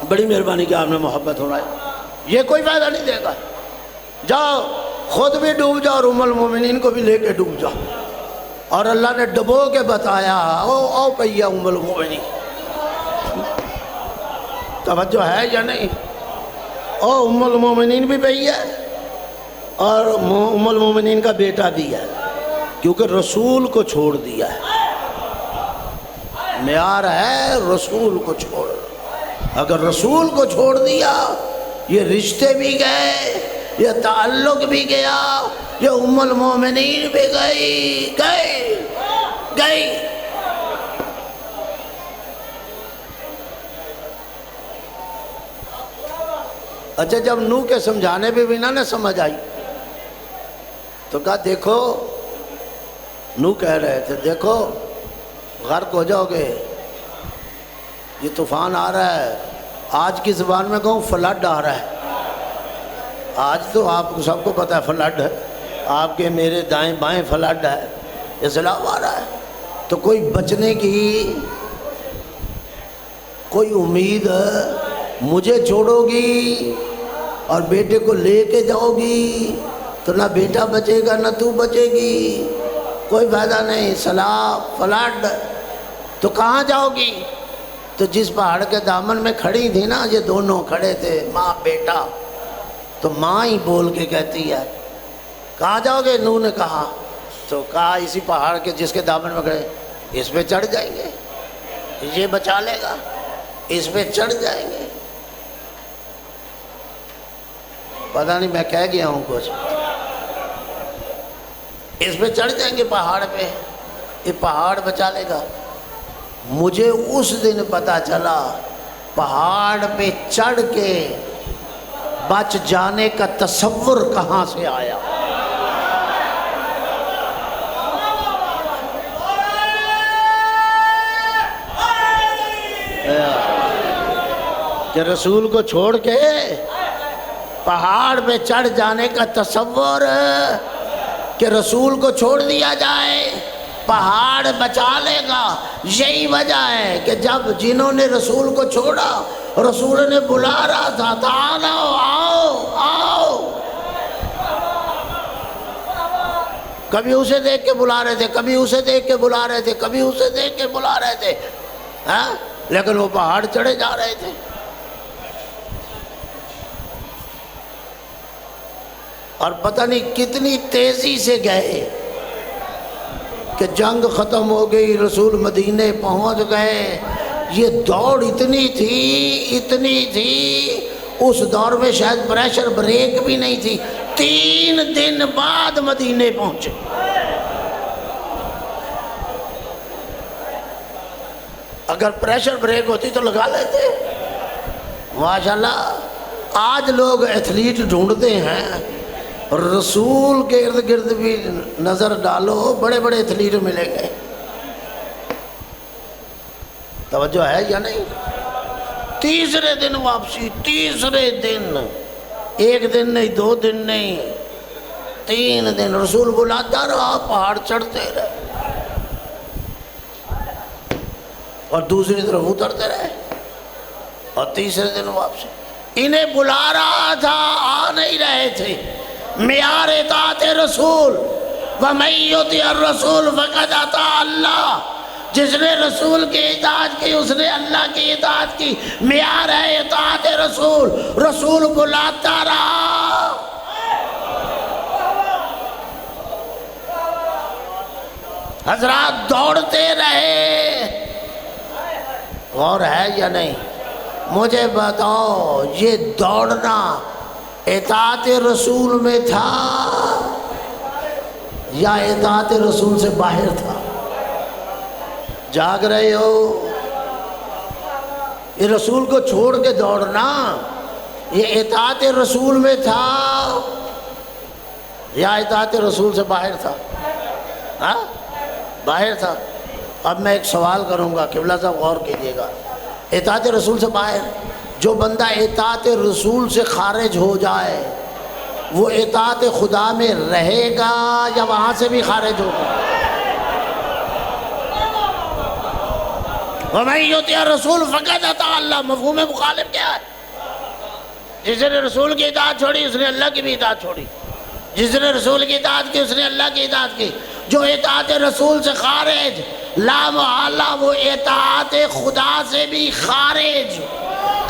بڑی مہربانی کہ آپ نے محبت ہونا ہے، یہ کوئی فائدہ نہیں دے گا۔ جاؤ خود بھی ڈوب جاؤ اور ام المومنین کو بھی لے کے ڈوب جاؤ۔ اور اللہ نے ڈبو کے بتایا، او پیا ام المومنین، توجہ ہے یا نہیں؟ او ام المومنین بھی پئی ہے اور ام المومنین کا بیٹا بھی ہے، کیونکہ رسول کو چھوڑ دیا ہے۔ معیار ہے رسول کو چھوڑ، اگر رسول کو چھوڑ دیا یہ رشتے بھی گئے، یہ تعلق بھی گیا، یہ ام المومنین بھی گئی۔ اچھا، جب نو کے سمجھانے پہ بھی نہ سمجھ آئی تو کہا دیکھو، نو کہہ رہے تھے دیکھو غرق ہو جاؤ گے، یہ طوفان آ رہا ہے، آج کی زبان میں کہوں فلڈ آ رہا ہے۔ آج تو آپ کو سب کو پتہ ہے فلڈ ہے، آپ کے میرے دائیں بائیں فلڈ ہے، یہ سیلاب آ رہا ہے، تو کوئی بچنے کی کوئی امید مجھے چھوڑو گی اور بیٹے کو لے کے جاؤ گی، تو نہ بیٹا بچے گا نہ تو بچے گی، کوئی فائدہ نہیں، سیلاب فلڈ، تو کہاں جاؤ گی؟ تو جس پہاڑ کے دامن میں کھڑی تھی نا، یہ دونوں کھڑے تھے ماں بیٹا، تو ماں ہی بول کے کہتی ہے کہاں جاؤ گے؟ نوح نے کہا، تو کہا اسی پہاڑ کے جس کے دامن میں کھڑے، اس پہ چڑھ جائیں گے، یہ بچا لے گا، اس پہ چڑھ جائیں گے۔ پتہ نہیں میں کہہ گیا ہوں کچھ، اس پہ چڑھ جائیں گے پہاڑ پہ، یہ پہاڑ بچا لے گا۔ مجھے اس دن پتا چلا پہاڑ پہ چڑھ کے بچ جانے کا تصور کہاں سے آیا۔ کہ رسول کو چھوڑ کے پہاڑ پہ چڑھ جانے کا تصور، کہ رسول کو چھوڑ دیا جائے پہاڑ بچا لے گا۔ یہی وجہ ہے کہ جب جنہوں نے رسول کو چھوڑا، رسول نے بلا رہا تھا تعالو آؤ آؤ، کبھی اسے دیکھ کے بلا رہے تھے، کبھی اسے دیکھ کے بلا رہے تھے، کبھی اسے دیکھ کے بلا رہے تھے، لیکن وہ پہاڑ چڑھے جا رہے تھے۔ اور پتہ نہیں کتنی تیزی سے گئے کہ جنگ ختم ہو گئی، رسول مدینے پہنچ گئے۔ یہ دوڑ اتنی تھی، اس دور میں شاید پریشر بریک بھی نہیں تھی، 3 دن بعد مدینے پہنچے۔ اگر پریشر بریک ہوتی تو لگا لیتے۔ ماشاءاللہ آج لوگ ایتھلیٹ ڈھونڈتے ہیں، رسول کے ارد گرد بھی نظر ڈالو، بڑے بڑے ایتھلیٹ ملیں گے۔ توجہ ہے یا نہیں؟ تیسرے دن واپسی، تیسرے دن، 1 دن نہیں، 2 دن نہیں، 3 دن رسول بلاتا رہا، پہاڑ چڑھتے رہے اور دوسری طرف اترتے رہے، اور تیسرے دن واپسی۔ انہیں بلا رہا تھا، آ نہیں رہے تھے۔ معیار اطاعت رسول، وَمَن يُطِعِ الرَّسُولَ فَقَدْ أَطَاعَ اللَّهَ، جس نے رسول کی اطاعت کی اس نے اللہ کی اطاعت کی۔ معیار ہے اطاعت رسول، رسول بلاتا رہا، حضرات دوڑتے رہے۔ غور ہے یا نہیں؟ مجھے بتاؤ یہ دوڑنا اطاعت رسول میں تھا یا اطاعت رسول سے باہر تھا؟ جاگ رہے ہو؟ یہ رسول کو چھوڑ کے دوڑنا یہ اطاعت رسول میں تھا یا اطاعت رسول سے باہر تھا؟ ہاں باہر تھا۔ اب میں ایک سوال کروں گا، قبلہ صاحب غور کیجئے گا۔ اطاعت رسول سے باہر، جو بندہ اطاعت رسول سے خارج ہو جائے وہ اطاعت خدا میں رہے گا یا وہاں سے بھی خارج ہوگا؟ وَمَن يُطِعِ الرَّسُولَ فَقَدْ أَطَاعَ اللَّهَ، مفہوم مخالف کیا ہے؟ جس نے رسول کی اطاعت چھوڑی اس نے اللہ کی بھی اطاعت چھوڑی، جس نے رسول کی اطاعت کی اس نے اللہ کی اطاعت کی۔ جو اطاعت رسول سے خارج، لا محالہ وہ اطاعت خدا سے بھی خارج۔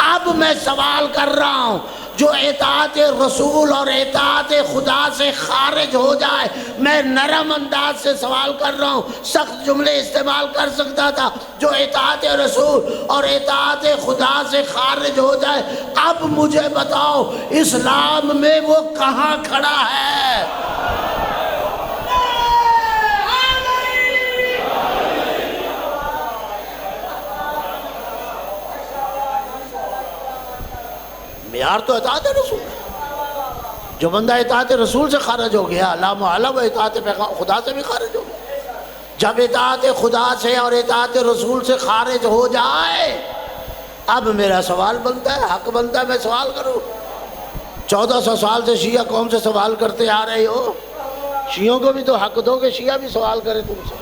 اب میں سوال کر رہا ہوں، جو اطاعت رسول اور اطاعت خدا سے خارج ہو جائے، میں نرم انداز سے سوال کر رہا ہوں، سخت جملے استعمال کر سکتا تھا، جو اطاعت رسول اور اطاعت خدا سے خارج ہو جائے، اب مجھے بتاؤ اسلام میں وہ کہاں کھڑا ہے؟ معیار تو اطاعت رسول ہے۔ جو بندہ اطاعت رسول سے خارج ہو گیا لا محالہ وہ اطاعت خدا سے بھی خارج ہو گیا۔ جب اطاعت خدا سے اور اطاعت رسول سے خارج ہو جائے، اب میرا سوال بنتا ہے، حق بنتا ہے میں سوال کروں۔ 1400 سال سے شیعہ قوم سے سوال کرتے آ رہے ہو، شیعوں کو بھی تو حق دو کہ شیعہ بھی سوال کرے تم سے۔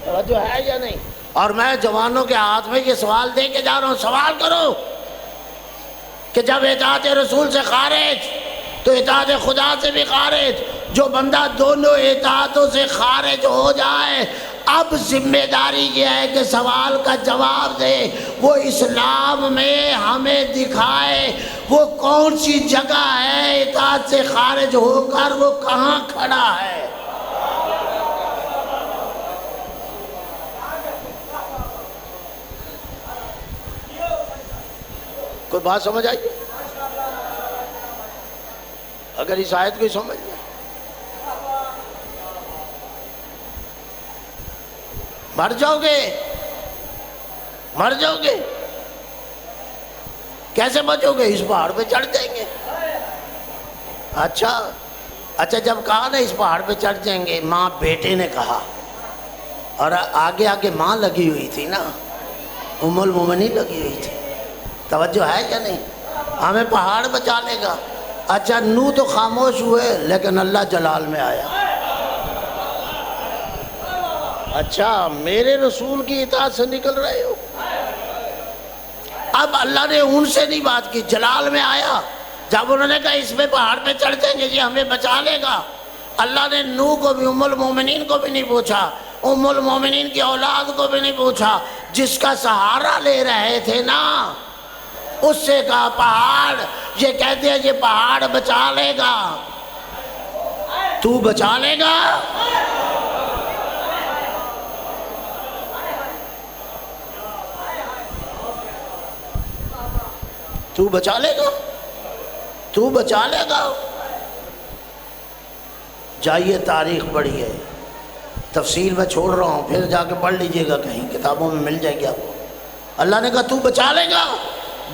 توجہ ہے یا نہیں؟ اور میں جوانوں کے ہاتھ میں یہ سوال دے کے جا رہا ہوں، سوال کرو کہ جب اطاعت رسول سے خارج تو اطاعت خدا سے بھی خارج۔ جو بندہ دونوں اطاعتوں سے خارج ہو جائے، اب ذمہ داری یہ ہے کہ سوال کا جواب دے، وہ اسلام میں ہمیں دکھائے وہ کون سی جگہ ہے اطاعت سے خارج ہو کر وہ کہاں کھڑا ہے۔ کوئی بات سمجھ آئی؟ اگر اس آیت کو سمجھ لیں، مر جاؤ گے، مر جاؤ گے، کیسے بچو گے؟ اس پہاڑ پہ چڑھ جائیں گے۔ اچھا جب کہا نا اس پہاڑ پہ چڑھ جائیں گے، ماں بیٹے نے کہا، اور آگے آگے ماں لگی ہوئی تھی نا، ام المومنین لگی ہوئی تھی۔ توجہ ہے کیا نہیں؟ ہمیں پہاڑ بچا لے گا۔ اچھا نوح تو خاموش ہوئے لیکن اللہ جلال میں آیا۔ اچھا میرے رسول کی اطاعت سے نکل رہے ہو؟ اب اللہ نے ان سے نہیں بات کی، جلال میں آیا۔ جب انہوں نے کہا اس پہ پہاڑ پہ چڑھ جائیں گے جی ہمیں بچا لے گا، اللہ نے نوح کو بھی، ام المومنین کو بھی نہیں پوچھا، ام المومنین کی اولاد کو بھی نہیں پوچھا، جس کا سہارا لے رہے تھے نا اس سے کہا پہاڑ، یہ کہتے ہیں یہ پہاڑ بچا لے گا، تو بچا لے گا؟ تو بچا لے گا؟ تو بچا لے گا؟ جائیے تاریخ پڑھیے، تفصیل میں چھوڑ رہا ہوں، پھر جا کے پڑھ لیجئے گا، کہیں کتابوں میں مل جائے گی آپ کو۔ اللہ نے کہا تو بچا لے گا؟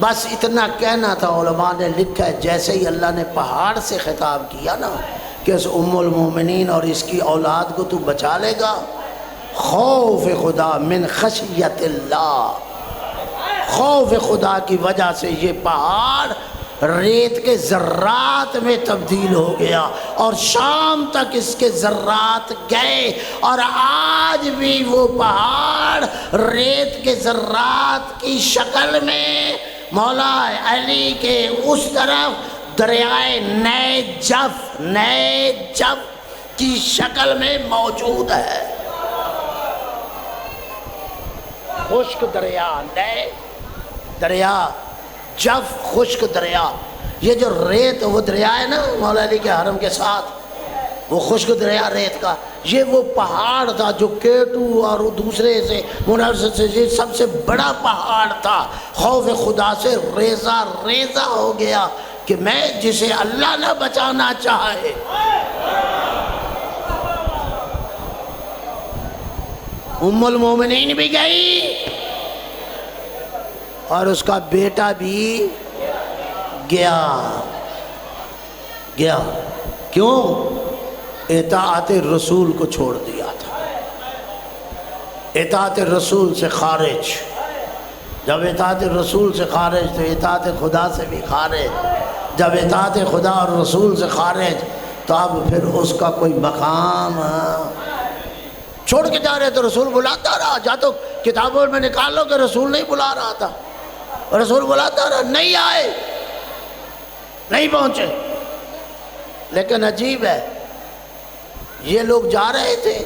بس اتنا کہنا تھا۔ علماء نے لکھا ہے جیسے ہی اللہ نے پہاڑ سے خطاب کیا نا کہ اس ام المومنین اور اس کی اولاد کو تو بچا لے گا، خوف خدا من خشیت اللہ، خوف خدا کی وجہ سے یہ پہاڑ ریت کے ذرات میں تبدیل ہو گیا، اور شام تک اس کے ذرات گئے، اور آج بھی وہ پہاڑ ریت کے ذرات کی شکل میں مولا علی کے اس طرف دریائے نئے جف کی شکل میں موجود ہے۔ خشک دریا، نئے دریا، جف خشک دریا، یہ جو ریت وہ دریا ہے نا مولا علی کے حرم کے ساتھ، وہ خشک دریا ریت کا، یہ وہ پہاڑ تھا جو کیٹو اور دوسرے سے منافست سے یہ سب سے بڑا پہاڑ تھا۔ خوف خدا سے ریزہ ریزہ ہو گیا کہ میں جسے اللہ نہ بچانا چاہے۔ ام المومنین بھی گئی اور اس کا بیٹا بھی گیا۔ کیوں؟ اطاعت رسول کو چھوڑ دیا تھا، اطاعت رسول سے خارج۔ جب اطاعت رسول سے خارج تو اطاعت خدا سے بھی خارج، جب اطاعت خدا اور رسول سے خارج تو اب پھر اس کا کوئی مقام چھوڑ کے جا رہے تو رسول بلاتا رہا، جا تو کتابوں میں نکال لو کہ رسول نہیں بلا رہا تھا، رسول بلاتا رہا، نہیں آئے، نہیں پہنچے۔ لیکن عجیب ہے، یہ لوگ جا رہے تھے،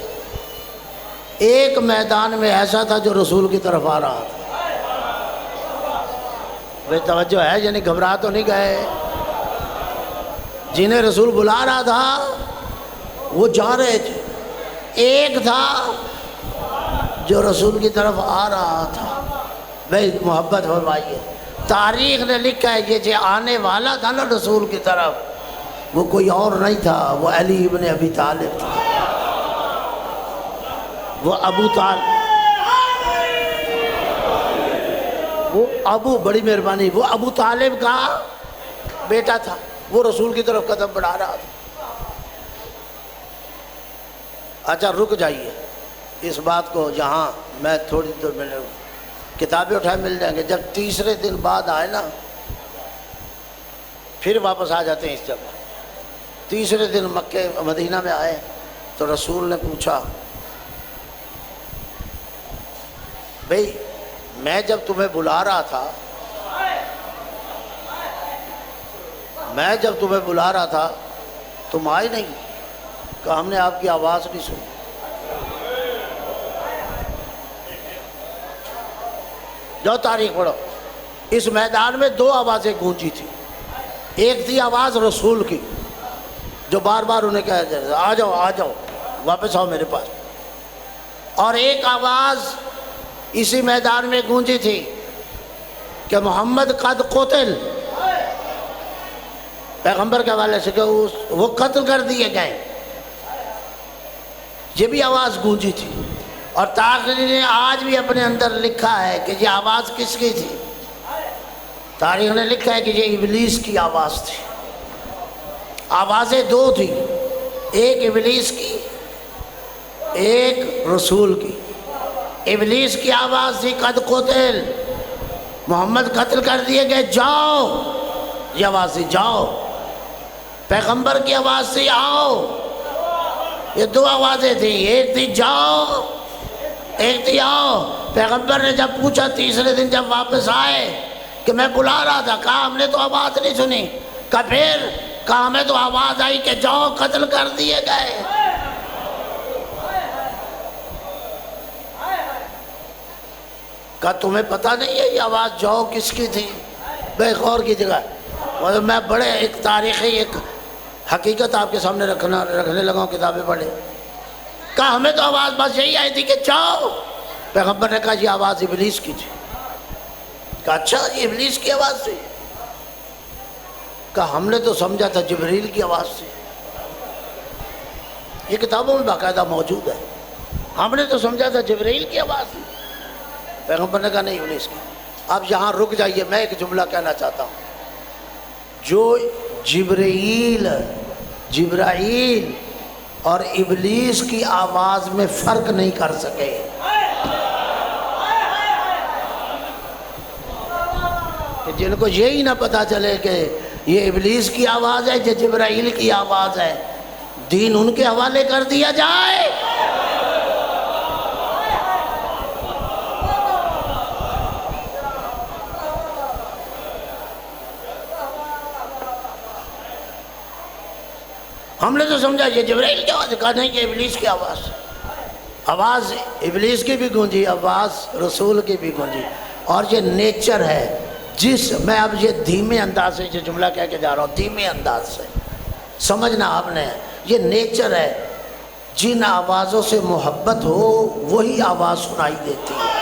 ایک میدان میں ایسا تھا جو رسول کی طرف آ رہا تھا۔ بے توجہ ہے، یعنی گھبرا تو نہیں گئے، جنہیں رسول بلا رہا تھا وہ جا رہے تھے، ایک تھا جو رسول کی طرف آ رہا تھا۔ بھئی محبت فرمائیے، تاریخ نے لکھا ہے یہ جو آنے والا تھا نا رسول کی طرف، وہ کوئی اور نہیں تھا، وہ علی ابن ابی طالب تھا، وہ ابو طالب، وہ بڑی مہربانی، وہ ابو طالب کا بیٹا تھا، وہ رسول کی طرف قدم بڑھا رہا تھا۔ اچھا رک جائیے اس بات کو، جہاں میں تھوڑی دیر میں کتابیں اٹھائے مل جائیں گے۔ جب تیسرے دن بعد آئے نا پھر واپس آ جاتے ہیں اس جگہ۔ تیسرے دن مکہ مدینہ میں آئے تو رسول نے پوچھا، بھئی میں جب تمہیں بلا رہا تھا میں جب تمہیں بلا رہا تھا تم آئے نہیں، کہا ہم نے آپ کی آواز نہیں سنی۔ جو تاریخ پڑھو، اس میدان میں دو آوازیں گونجی تھی، ایک تھی آواز رسول کی جو بار بار انہیں کہا جائے آ جاؤ آ جاؤ واپس آؤ میرے پاس، اور ایک آواز اسی میدان میں گونجی تھی کہ محمد قد قتل، پیغمبر کے حوالے سے کہ وہ قتل کر دیے گئے، یہ بھی آواز گونجی تھی۔ اور تاریخ نے آج بھی اپنے اندر لکھا ہے کہ یہ آواز کس کی تھی؟ تاریخ نے لکھا ہے کہ یہ ابلیس کی آواز تھی۔ آوازیں دو تھی، ایک ابلیس کی ایک رسول کی۔ ابلیس کی آواز تھی قد قتل، محمد قتل کر دیے گئے جاؤ، یہ آواز تھی جاؤ۔ پیغمبر کی آواز تھی آؤ۔ یہ دو آوازیں تھیں، ایک تھی جاؤ ایک تھی آؤ۔ پیغمبر نے جب پوچھا تیسرے دن جب واپس آئے کہ میں بلا رہا تھا، کہا ہم نے تو آواز نہیں سنی، کہا پھر، کہا ہمیں تو آواز آئی کہ جاؤ قتل کر دیے گئے۔ کہا تمہیں پتہ نہیں ہے یہ آواز جاؤ کس کی تھی؟ بے غور کی جگہ میں بڑے ایک تاریخی ایک حقیقت آپ کے سامنے رکھنے لگا ہوں، کتابیں پڑھیں۔ کہا ہمیں تو آواز بس یہی آئی تھی کہ جاؤ۔ پیغمبر نے کہا یہ آواز ابلیس کی تھی۔ کہا اچھا یہ ابلیس کی آواز تھی؟ کہا ہم نے تو سمجھا تھا جبریل کی آواز تھی، یہ کتابوں میں باقاعدہ موجود ہے، ہم نے تو سمجھا تھا جبریل کی آواز تھی۔ پیغمبر نے کہا نہیں ابلیس کی۔ اب یہاں رک جائیے، میں ایک جملہ کہنا چاہتا ہوں۔ جو جبرائیل اور ابلیس کی آواز میں فرق نہیں کر سکے، کہ جن کو یہی نہ پتا چلے کہ یہ ابلیس کی آواز ہے یہ جبرائیل کی آواز ہے، دین ان کے حوالے کر دیا جائے۔ ہم نے تو سمجھا یہ جبرائیل کی آواز، کہا نہیں یہ ابلیس کی آواز۔ آواز ابلیس کی بھی گونجی، آواز رسول کی بھی گونجی، اور یہ نیچر ہے جس میں اب یہ دھیمے انداز سے یہ جملہ کہہ کے جا رہا ہوں، دھیمے انداز سے سمجھنا آپ نے، یہ نیچر ہے، جن آوازوں سے محبت ہو وہی آواز سنائی دیتی ہے۔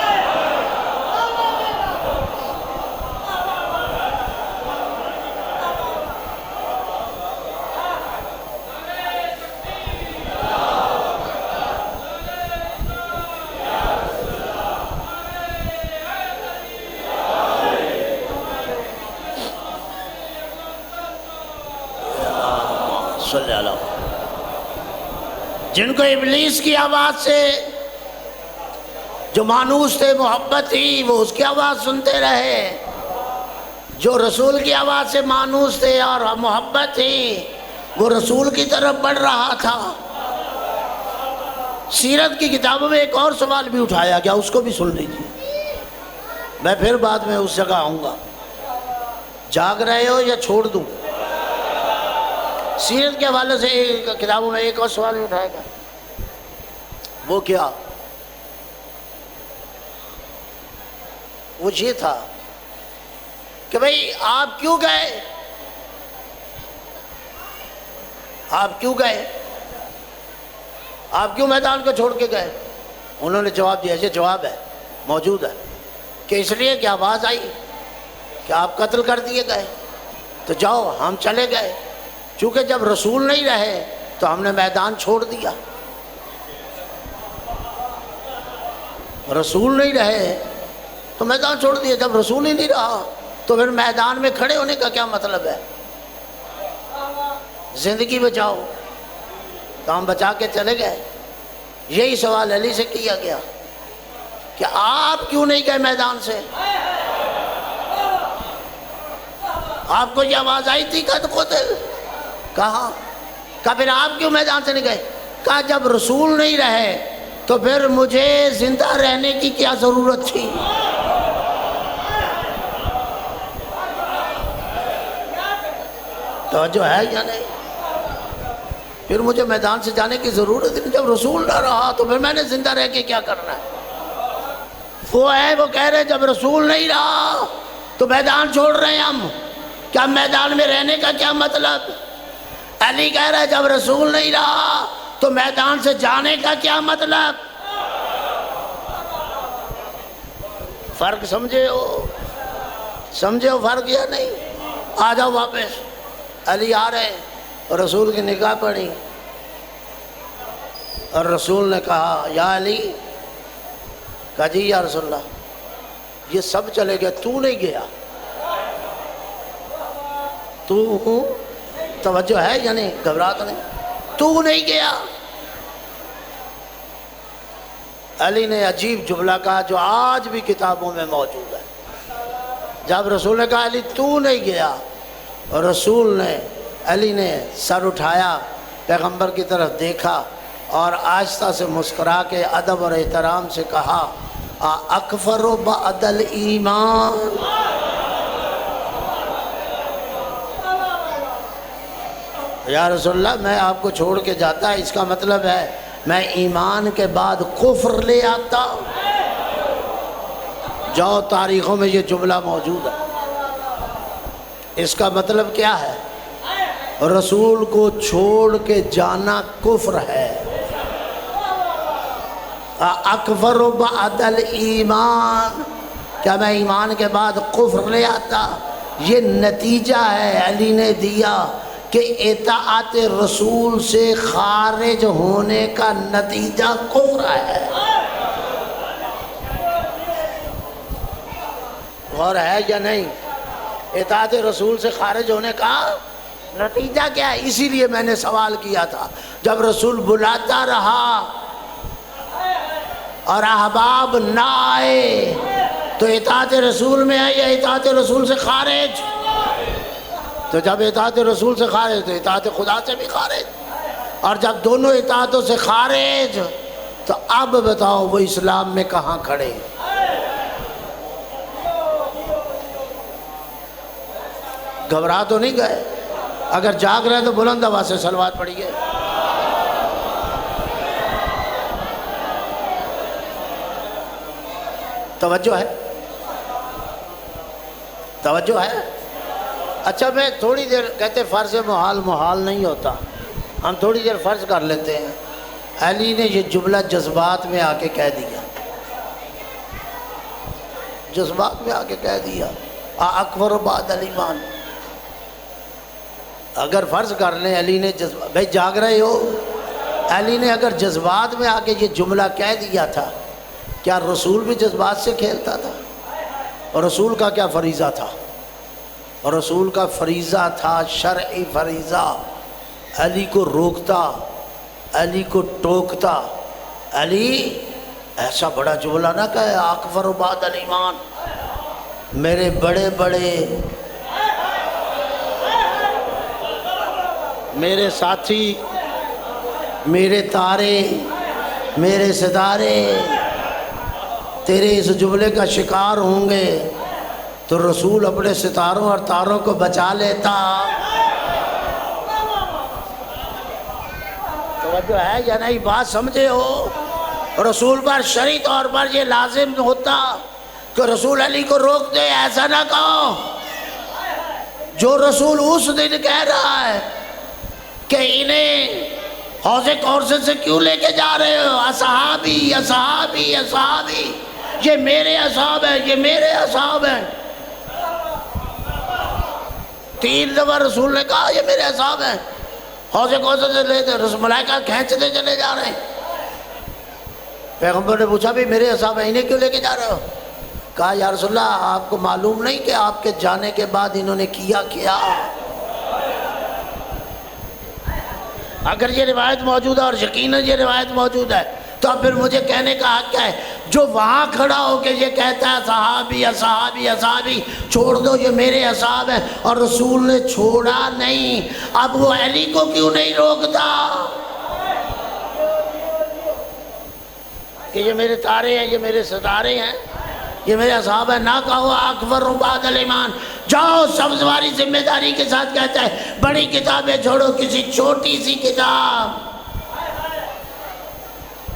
جن کو ابلیس کی آواز سے جو مانوس تھے محبت تھی وہ اس کی آواز سنتے رہے، جو رسول کی آواز سے مانوس تھے اور محبت تھی وہ رسول کی طرف بڑھ رہا تھا۔ سیرت کی کتابوں میں ایک اور سوال بھی اٹھایا گیا، اس کو بھی سن لیجیے، میں پھر بعد میں اس جگہ آؤں گا۔ جاگ رہے ہو یا چھوڑ دوں؟ سیرت کے حوالے سے کتابوں میں ایک اور سوال بھی اٹھایا گیا، وہ کیا؟ وہ یہ تھا کہ بھئی آپ کیوں گئے؟ آپ کیوں گئے؟ آپ کیوں میدان کو چھوڑ کے گئے؟ انہوں نے جواب دیا، یہ جواب ہے موجود ہے کہ اس لیے کہ آواز آئی کہ آپ قتل کر دیے گئے، تو جاؤ ہم چلے گئے، چونکہ جب رسول نہیں رہے تو ہم نے میدان چھوڑ دیا، رسول نہیں رہے تو میدان چھوڑ دیا، جب رسول ہی نہیں رہا تو پھر میدان میں کھڑے ہونے کا کیا مطلب ہے؟ زندگی بچاؤ، تو ہم بچا کے چلے گئے۔ یہی سوال علی سے کیا گیا کہ آپ کیوں نہیں گئے میدان سے؟ آپ کو یہ آواز آئی تھی قد قتل؟ کہا پھر آپ کیوں میدان سے نہیں گئے؟ کہا جب رسول نہیں رہے تو پھر مجھے زندہ رہنے کی کیا ضرورت تھی؟ توجہ ہے یا نہیں؟ پھر مجھے میدان سے جانے کی ضرورت نہیں، جب رسول نہ رہا تو پھر میں نے زندہ رہ کے کیا کرنا ہے؟ وہ کہہ رہے جب رسول نہیں رہا تو میدان چھوڑ رہے ہیں ہم، کیا میدان میں رہنے کا کیا مطلب؟ علی کہہ رہا ہے جب رسول نہیں رہا تو میدان سے جانے کا کیا مطلب؟ فرق سمجھے ہو فرق یا نہیں؟ آ جاؤ واپس۔ علی آ رہے اور رسول کی نگاہ پڑی اور رسول نے کہا یا علی، کہا جی یا رسول اللہ، یہ سب چلے گئے تو نہیں گیا، تو توجہ ہے یا نہیں؟ گھبراہٹ نہیں، تو نہیں گیا۔ علی نے عجیب جملہ کہا جو آج بھی کتابوں میں موجود ہے۔ جب رسول نے کہا علی تو نہیں گیا، اور رسول نے علی نے سر اٹھایا، پیغمبر کی طرف دیکھا اور آہستہ سے مسکرا کے ادب اور احترام سے کہا اکفر بعد الایمان، یا رسول اللہ میں آپ کو چھوڑ کے جاتا ہے، اس کا مطلب ہے میں ایمان کے بعد کفر لے آتا؟ جاؤ تاریخوں میں یہ جملہ موجود ہے۔ اس کا مطلب کیا ہے؟ رسول کو چھوڑ کے جانا کفر ہے۔ اکفر بعد الایمان، کیا میں ایمان کے بعد کفر لے آتا؟ یہ نتیجہ ہے علی نے دیا کہ اطاعت رسول سے خارج ہونے کا نتیجہ کفر ہے۔ غور ہے یا نہیں؟ اطاعت رسول سے خارج ہونے کا نتیجہ کیا ہے؟ اسی لیے میں نے سوال کیا تھا، جب رسول بلاتا رہا اور احباب نہ آئے تو اطاعت رسول میں ہے یا اطاعت رسول سے خارج؟ تو جب اطاعت رسول سے خارج تو اطاعت خدا سے بھی خارج، اور جب دونوں اطاعتوں سے خارج تو اب بتاؤ وہ اسلام میں کہاں کھڑے؟ گھبرا تو نہیں گئے؟ اگر جاگ رہے تو بلند آواز سے صلوات پڑھیے۔ توجہ ہے؟ توجہ ہے؟ اچھا میں تھوڑی دیر، کہتے فرض محال محال نہیں ہوتا، ہم تھوڑی دیر فرض کر لیتے ہیں علی نے یہ جملہ جذبات میں آ کے کہہ دیا، جذبات میں آ کے کہہ دیا اکبر بعد الایمان۔ اگر فرض کر لیں علی نے بھائی جاگ رہے ہو، علی نے اگر جذبات میں آ کے یہ جملہ کہہ دیا تھا، کیا رسول بھی جذبات سے کھیلتا تھا؟ اور رسول کا کیا فریضہ تھا؟ اور رسول کا فریضہ تھا شرعی فریضہ، علی کو روکتا، علی کو ٹوکتا۔ علی ایسا بڑا جملہ نہ کہے اکبر بعد الایمان۔ میرے بڑے بڑے میرے ساتھی، میرے تارے، میرے ستارے تیرے اس جملے کا شکار ہوں گے تو رسول اپنے ستاروں اور تاروں کو بچا لیتا۔ توجہ ہے یا نہیں؟ بات سمجھے ہو؟ رسول پر شرعی طور پر یہ لازم ہوتا کہ رسول علی کو روک دے، ایسا نہ کہو جو رسول اس دن کہہ رہا ہے کہ انہیں حوض کوثر سے کیوں لے کے جا رہے ہو؟ اصحابی اصحابی اصحابی، یہ میرے اصحاب ہیں، یہ میرے اصحاب ہیں۔ 3 دفعہ رسول نے کہا یہ میرے اصحاب ہیں، حوض کوثر سے لے دے، ملائکہ کھینچتے چلے جا رہے ہیں۔ پیغمبر نے پوچھا بھی میرے اصحاب ہیں، انہیں کیوں لے کے جا رہے ہو؟ کہا یا رسول اللہ آپ کو معلوم نہیں کہ آپ کے جانے کے بعد انہوں نے کیا کیا؟ اگر یہ روایت موجود ہے اور یقیناً یہ روایت موجود ہے تو اب پھر مجھے کہنے کا حق ہے جو وہاں کھڑا ہو کے یہ کہتا ہے صحابی اصحابی اصحابی، چھوڑ دو یہ میرے اصحاب ہیں، اور رسول نے چھوڑا نہیں، اب وہ علی کو کیوں نہیں روکتا کہ یہ میرے تارے ہیں، یہ میرے ستارے ہیں، یہ میرے اصحاب ہیں؟ نہ کہو اکبر بعد الایمان، جاؤ سبزواری ذمہ داری کے ساتھ کہتا ہے بڑی کتابیں چھوڑو، کسی چھوٹی سی کتاب،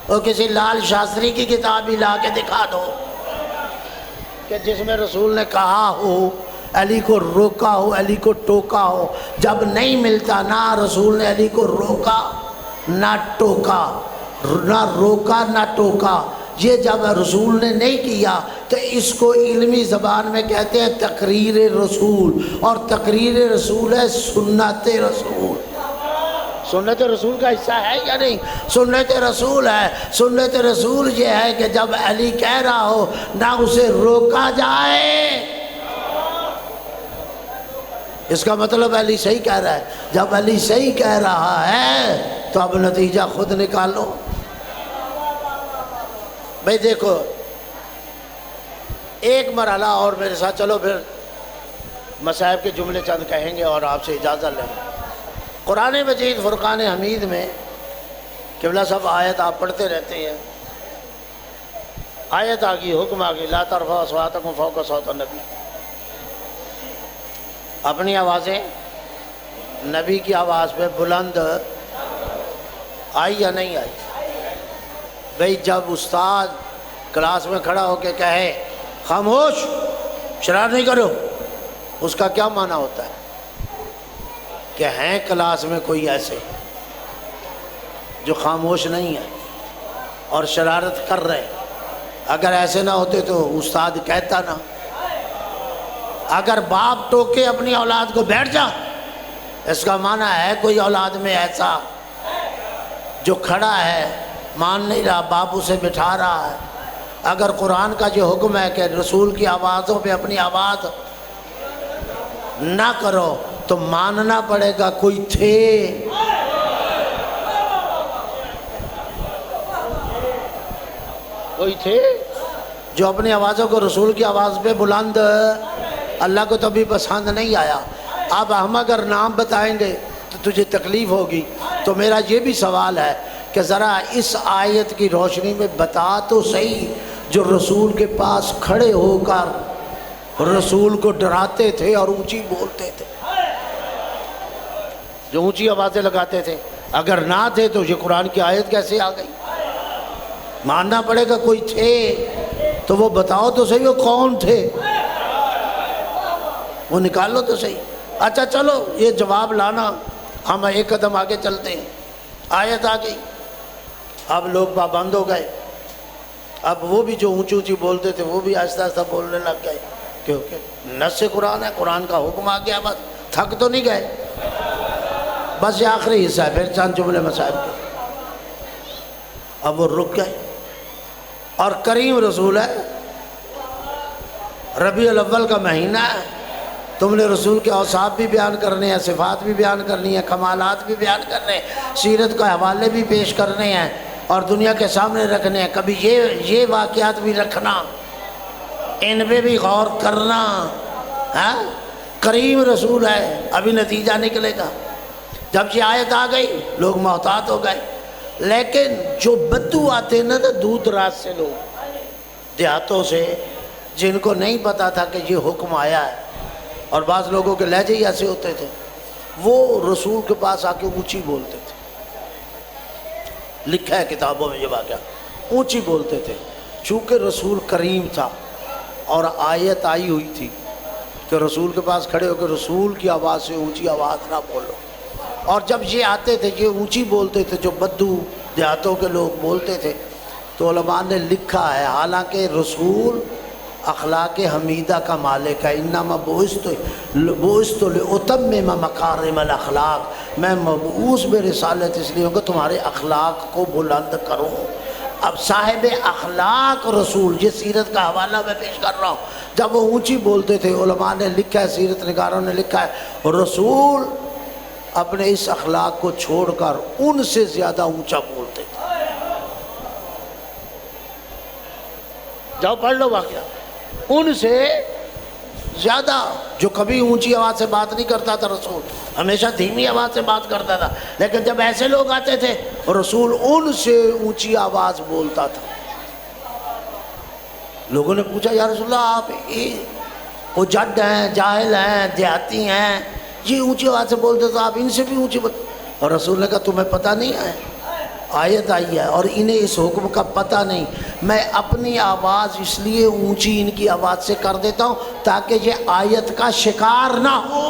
وہ کسی لال شاستری کی کتاب ہی لا کے دکھا دو کہ جس میں رسول نے کہا ہو، علی کو روکا ہو، علی کو ٹوکا ہو۔ جب نہیں ملتا، نہ رسول نے علی کو روکا نہ ٹوکا، نہ روکا نہ ٹوکا، یہ جب رسول نے نہیں کیا تو اس کو علمی زبان میں کہتے ہیں تقریر رسول، اور تقریر رسول ہے سنت رسول۔ سنت رسول کا حصہ ہے یا نہیں؟ سنت رسول ہے۔ سنت رسول یہ ہے کہ جب علی کہہ رہا ہو نہ اسے روکا جائے، اس کا مطلب علی صحیح کہہ رہا ہے۔ جب علی صحیح کہہ رہا ہے تو اب نتیجہ خود نکالو۔ بھئی دیکھو، ایک مرحلہ اور میرے ساتھ چلو، پھر مصائب کے جملے چند کہیں گے اور آپ سے اجازت لیں گے۔ قرآن مجید فرقان حمید میں قبلہ صاحب آیت آپ پڑھتے رہتے ہیں، آیت آگئی، حکم آگئی، لا ترفعوا اصواتکم فوق صوت النبی، اپنی آوازیں نبی کی آواز پہ بلند آئی یا نہیں آئی؟ بھئی جب استاد کلاس میں کھڑا ہو کے کہے خاموش، شرارت نہیں کرو، اس کا کیا معنی ہوتا ہے؟ کہ ہیں کلاس میں کوئی ایسے جو خاموش نہیں ہے اور شرارت کر رہے؟ اگر ایسے نہ ہوتے تو استاد کہتا نہ۔ اگر باپ ٹوکے اپنی اولاد کو بیٹھ جا، اس کا معنی ہے کوئی اولاد میں ایسا جو کھڑا ہے، مان نہیں رہا، باپ اسے بٹھا رہا ہے۔ اگر قرآن کا جو حکم ہے کہ رسول کی آوازوں پہ اپنی آواز نہ کرو، تو ماننا پڑے گا کوئی تھے۔ کوئی تھے جو اپنی آوازوں کو رسول کی آواز پہ بلند، اللہ کو تو بھی پسند نہیں آیا۔ اب ہم اگر نام بتائیں گے تو تجھے تکلیف ہوگی، تو میرا یہ بھی سوال ہے کہ ذرا اس آیت کی روشنی میں بتا تو صحیح، جو رسول کے پاس کھڑے ہو کر رسول کو ڈراتے تھے اور اونچی بولتے تھے، جو اونچی آوازیں لگاتے تھے، اگر نہ تھے تو یہ قرآن کی آیت کیسے آ گئی؟ ماننا پڑے گا کوئی تھے، تو وہ بتاؤ تو صحیح وہ کون تھے، وہ نکالو تو صحیح۔ اچھا چلو یہ جواب لانا، ہم ایک قدم آگے چلتے ہیں۔ آیت آ گئی، اب لوگ پابند ہو گئے، اب وہ بھی جو اونچی اونچی بولتے تھے وہ بھی آہستہ آہستہ بولنے لگ گئے، کیونکہ نص قرآن ہے، قرآن کا حکم آ گیا، بس تھک تو نہیں گئے۔ بس یہ آخری حصہ ہے، پھر چند جملے مصائب کے۔ اب وہ رک گئے، اور کریم رسول ہے، ربیع الاول کا مہینہ ہے، تم نے رسول کے اوصاف بھی بیان کرنے ہیں، صفات بھی بیان کرنی ہیں، کمالات بھی بیان کرنے ہیں، سیرت کے حوالے بھی پیش کرنے ہیں اور دنیا کے سامنے رکھنے ہیں۔ کبھی یہ واقعات بھی رکھنا، ان پہ بھی غور کرنا۔ ہاں، کریم رسول ہے، ابھی نتیجہ نکلے گا۔ جب یہ آیت آ گئی لوگ محتاط ہو گئے، لیکن جو بدو آتے نا تو دور دراز سے لوگ، دیہاتوں سے، جن کو نہیں پتا تھا کہ یہ حکم آیا ہے، اور بعض لوگوں کے لہجے ہی ایسے ہوتے تھے، وہ رسول کے پاس آ کے اونچی بولتے تھے۔ لکھا ہے کتابوں میں یہ واقعہ، اونچی بولتے تھے، چونکہ رسول کریم تھا اور آیت آئی ہوئی تھی کہ رسول کے پاس کھڑے ہو کے رسول کی آواز سے اونچی آواز نہ بولو۔ اور جب یہ آتے تھے، یہ اونچی بولتے تھے، جو بدو دیہاتوں کے لوگ بولتے تھے، تو علماء نے لکھا ہے، حالانکہ رسول اخلاق حمیدہ کا مالک ہے، انما بعثت لاتمم مکارم الاخلاق، میں مبعوث برسالت اس لیے ہوں کہ تمہارے اخلاق کو بلند کروں۔ اب صاحب اخلاق رسول، یہ سیرت کا حوالہ میں پیش کر رہا ہوں، جب وہ اونچی بولتے تھے، علماء نے لکھا ہے، سیرت نگاروں نے لکھا ہے، رسول اپنے اس اخلاق کو چھوڑ کر ان سے زیادہ اونچا بولتے تھے۔ جاؤ پڑھ لو واقعہ، ان سے زیادہ، جو کبھی اونچی آواز سے بات نہیں کرتا تھا رسول، ہمیشہ دھیمی آواز سے بات کرتا تھا، لیکن جب ایسے لوگ آتے تھے رسول ان سے اونچی آواز بولتا تھا۔ لوگوں نے پوچھا یا رسول اللہ، آپ وہ جڈ ہیں، جاہل ہیں، دیہاتی ہیں، یہ اونچی آواز سے بولتے تو آپ ان سے بھی اونچی اور رسول نے کہا تمہیں پتہ نہیں ہے، آیت آئی ہے اور انہیں اس حکم کا پتہ نہیں، میں اپنی آواز اس لیے اونچی ان کی آواز سے کر دیتا ہوں تاکہ یہ آیت کا شکار نہ ہو۔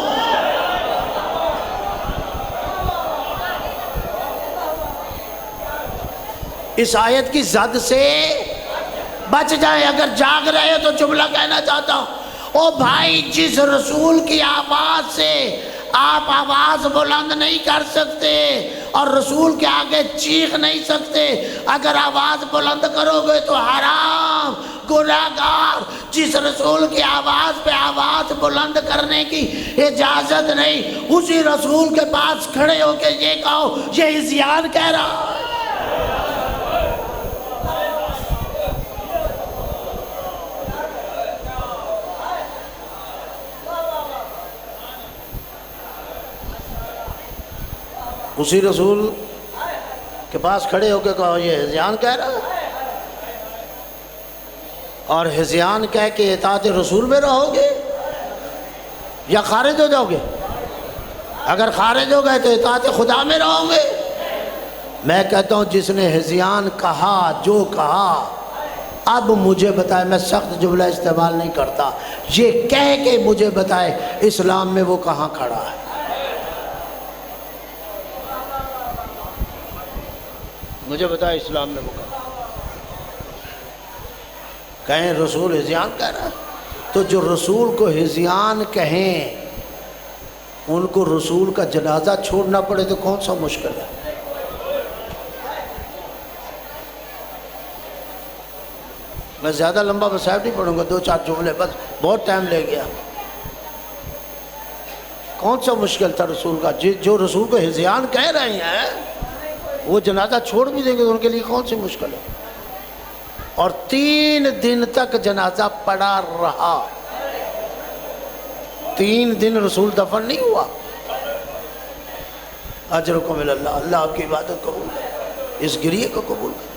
اس آیت کی زد سے بچ جائیں۔ اگر جاگ رہے تو جملہ کہنا چاہتا ہوں، او بھائی، جس رسول کی آواز سے آپ آواز بلند نہیں کر سکتے اور رسول کے آگے چیخ نہیں سکتے، اگر آواز بلند کرو گے تو حرام، گناہگار۔ جس رسول کی آواز پہ آواز بلند کرنے کی اجازت نہیں، اسی رسول کے پاس کھڑے ہو کے یہ کہو یہ عصیان کہہ رہا ہے۔ اسی رسول کے پاس کھڑے ہو کے کہو یہ ہذیان کہہ رہا ہے، اور ہذیان کہہ کے اطاعت رسول میں رہو گے یا خارج ہو جاؤ گے؟ اگر خارج ہو گئے تو اطاعت خدا میں رہو گے۔ میں کہتا ہوں جس نے ہذیان کہا، جو کہا، اب مجھے بتائے، میں سخت جملہ استعمال نہیں کرتا، یہ کہہ کے مجھے بتائے اسلام میں وہ کہاں کھڑا ہے؟ مجھے بتائے اسلام میں وہ کہیں رسول ہذیان کہہ رہا ہے؟ تو جو رسول کو ہذیان کہیں ان کو رسول کا جنازہ چھوڑنا پڑے تو کون سا مشکل ہے؟ میں زیادہ لمبا مسائل نہیں پڑھوں گا، 2-4 جملے بس، بہت ٹائم لے گیا۔ کون سا مشکل تھا رسول کا؟ جو رسول کو ہذیان کہہ رہے ہیں وہ جنازہ چھوڑ بھی دیں گے تو ان کے لیے کون سی مشکل ہے؟ اور 3 دن تک جنازہ پڑا رہا، 3 دن رسول دفن نہیں ہوا۔ اجرکم اللہ، اللہ آپ کی عبادت قبول کرے، اس گریے کو قبول کرے۔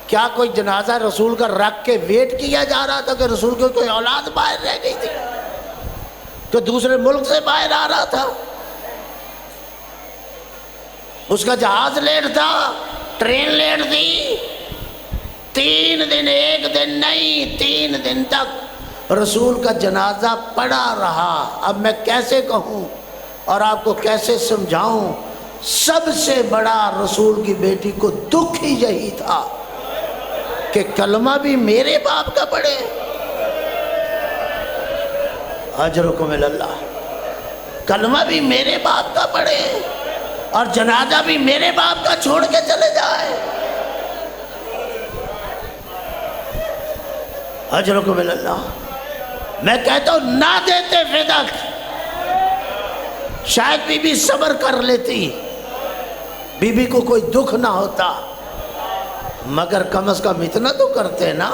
کیا کوئی جنازہ رسول کا رکھ کے ویٹ کیا جا رہا تھا کہ رسول کی کوئی اولاد باہر رہ گئی تھی، تو دوسرے ملک سے باہر آ رہا تھا، اس کا جہاز لیٹ تھا، ٹرین لیٹ تھی؟ 3 دن، 1 دن نہیں، 3 دن تک رسول کا جنازہ پڑا رہا۔ اب میں کیسے کہوں اور آپ کو کیسے سمجھاؤں؟ سب سے بڑا رسول کی بیٹی کو دکھ ہی یہی تھا کہ کلمہ بھی میرے باپ کا پڑھے۔ اجرکم اللہ، کلمہ بھی میرے باپ کا پڑھے اور جنازہ بھی میرے باپ کا چھوڑ کے چلے جائے۔ اجرکم اللہ۔ میں کہتا ہوں نہ دیتے فدق، شاید بی بی صبر کر لیتی، بی بی کو کوئی دکھ نہ ہوتا، مگر کم از کم اتنا تو کرتے نا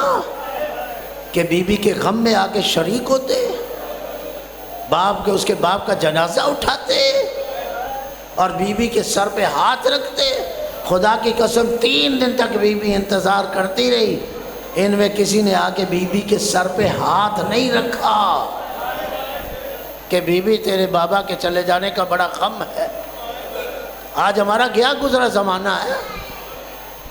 کہ بی بی کے غم میں آ کے شریک ہوتے، باپ کے، اس کے باپ کا جنازہ اٹھاتے اور بی بی کے سر پہ ہاتھ رکھتے۔ خدا کی قسم 3 دن تک بی بی انتظار کرتی رہی، ان میں کسی نے آ کے بی بی کے سر پہ ہاتھ نہیں رکھا کہ بی بی تیرے بابا کے چلے جانے کا بڑا غم ہے۔ آج ہمارا گیا گزرا زمانہ ہے،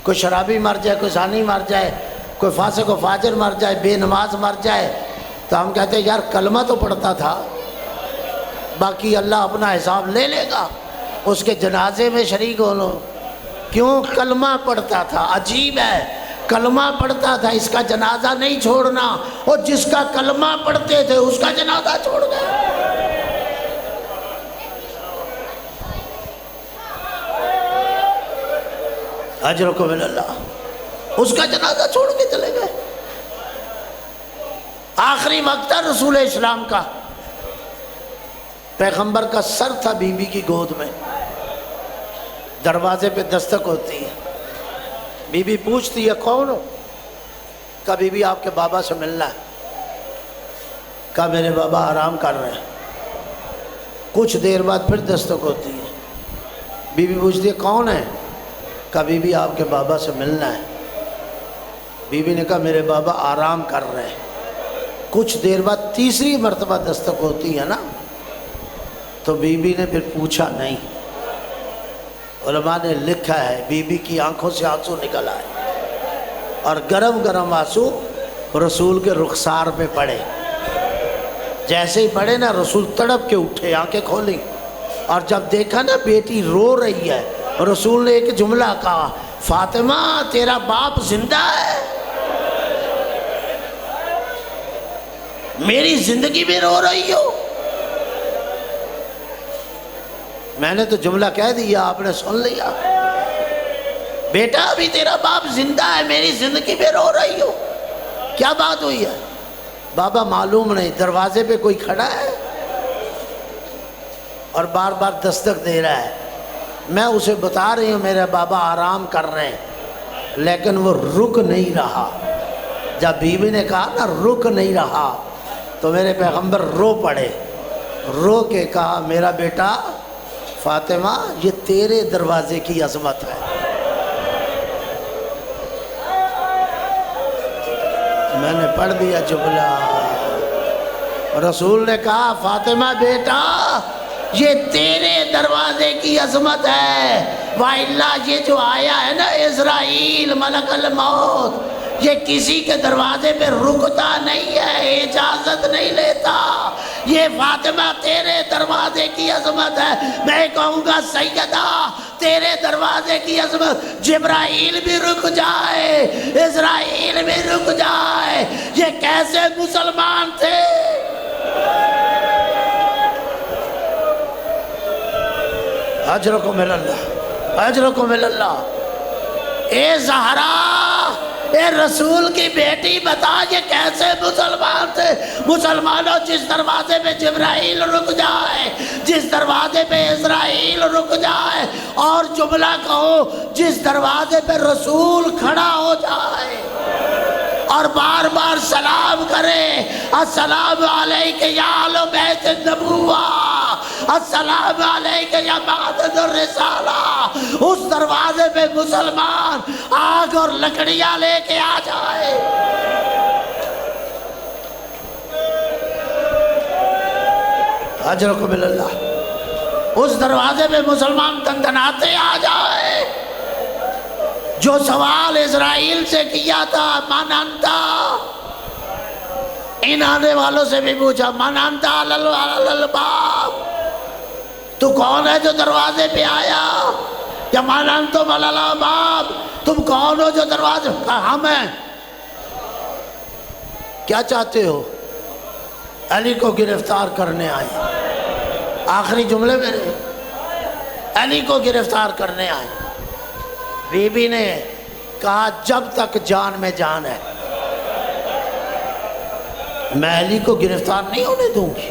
کوئی شرابی مر جائے، کوئی زانی مر جائے، کوئی فاسق و فاجر مر جائے، بے نماز مر جائے تو ہم کہتے ہیں یار کلمہ تو پڑھتا تھا، باقی اللہ اپنا حساب لے لے گا، اس کے جنازے میں شریک ہو لو۔ کیوں؟ کلمہ پڑھتا تھا۔ عجیب ہے، کلمہ پڑھتا تھا، اس کا جنازہ نہیں چھوڑنا، اور جس کا کلمہ پڑھتے تھے اس کا جنازہ چھوڑ گئے۔ اجرکم اللہ، اس کا جنازہ چھوڑ کے چلے گئے۔ آخری وقت تھا رسول اسلام کا، پیغمبر کا سر تھا بی بی کی گود میں، دروازے پہ دستک ہوتی ہے، بی بی پوچھتی ہے کون ہو؟ کہا بی بی آپ کے بابا سے ملنا ہے۔ کہا میرے بابا آرام کر رہے ہیں۔ کچھ دیر بعد پھر دستک ہوتی ہے، بی بی پوچھتی ہے کون ہے؟ کہا بی بی آپ کے بابا سے ملنا ہے۔ بی بی نے کہا میرے بابا آرام کر رہے ہیں۔ کچھ دیر بعد تیسری مرتبہ دستک ہوتی ہے نا، تو بی بی نے پھر پوچھا نہیں۔ علماء نے لکھا ہے بی بی کی آنکھوں سے آنسو نکل آئے اور گرم گرم آنسو رسول کے رخسار پہ پڑے۔ جیسے ہی پڑے نا، رسول تڑپ کے اٹھے، آنکھیں کھولی، اور جب دیکھا نا بیٹی رو رہی ہے، رسول نے ایک جملہ کہا، فاطمہ تیرا باپ زندہ ہے؟ میری زندگی میں رو رہی ہو؟ میں نے تو جملہ کہہ دیا، آپ نے سن لیا، بیٹا ابھی تیرا باپ زندہ ہے، میری زندگی میں رو رہی ہو، کیا بات ہوئی ہے؟ بابا معلوم نہیں، دروازے پہ کوئی کھڑا ہے اور بار بار دستک دے رہا ہے۔ میں اسے بتا رہی ہوں میرے بابا آرام کر رہے ہیں، لیکن وہ رک نہیں رہا۔ جب بی بی نے کہا نا رک نہیں رہا، تو میرے پیغمبر رو پڑے، رو کے کہا، میرا بیٹا فاطمہ یہ تیرے دروازے کی عظمت ہے۔ میں نے پڑھ دیا جملہ، رسول نے کہا، فاطمہ بیٹا یہ تیرے دروازے کی عظمت ہے، وَإِلَّا یہ جو آیا ہے نا اسرائیل ملک الموت، یہ کسی کے دروازے پہ رکتا نہیں ہے، اجازت نہیں لیتا، یہ فاطمہ تیرے دروازے کی عظمت ہے۔ میں کہوں گا سیدہ تیرے دروازے کی عظمت، جبرائیل بھی رک جائے، اسرائیل بھی رک جائے، یہ کیسے مسلمان تھے؟ اجرکم اللہ، اجرکم اللہ۔ اے زہرا، اے رسول کی بیٹی بتا یہ کیسے مسلمان تھے؟ مسلمانوں جس دروازے پہ جبرائیل رک جائے، جس دروازے پہ اسرائیل رک جائے، اور جملہ کہو جس دروازے پہ رسول کھڑا ہو جائے اور بار بار سلام کرے، السلام علیک یا اہل بیت النبوہ، السلام علیکہ یا معدد الرسالہ، اس دروازے پہ مسلمان آگ اور لکڑیاں لے کے آ جائے۔ اجرکم اللہ، اس دروازے پہ مسلمان دندناتے آ جائے۔ جو سوال اسرائیل سے کیا تھا، من انتا، ان آنے والوں سے بھی پوچھا، من انتا علی الباب، تو کون ہے جو دروازے پہ آیا؟ یا من انتم علی الباب، تم کون ہو جو دروازے؟ کہا ہم ہیں۔ کیا چاہتے ہو؟ علی کو گرفتار کرنے آئے۔ آخری جملے میرے، علی کو گرفتار کرنے آئے۔ بی بی نے کہا جب تک جان میں جان ہے میں علی کو گرفتار نہیں ہونے دوں گی۔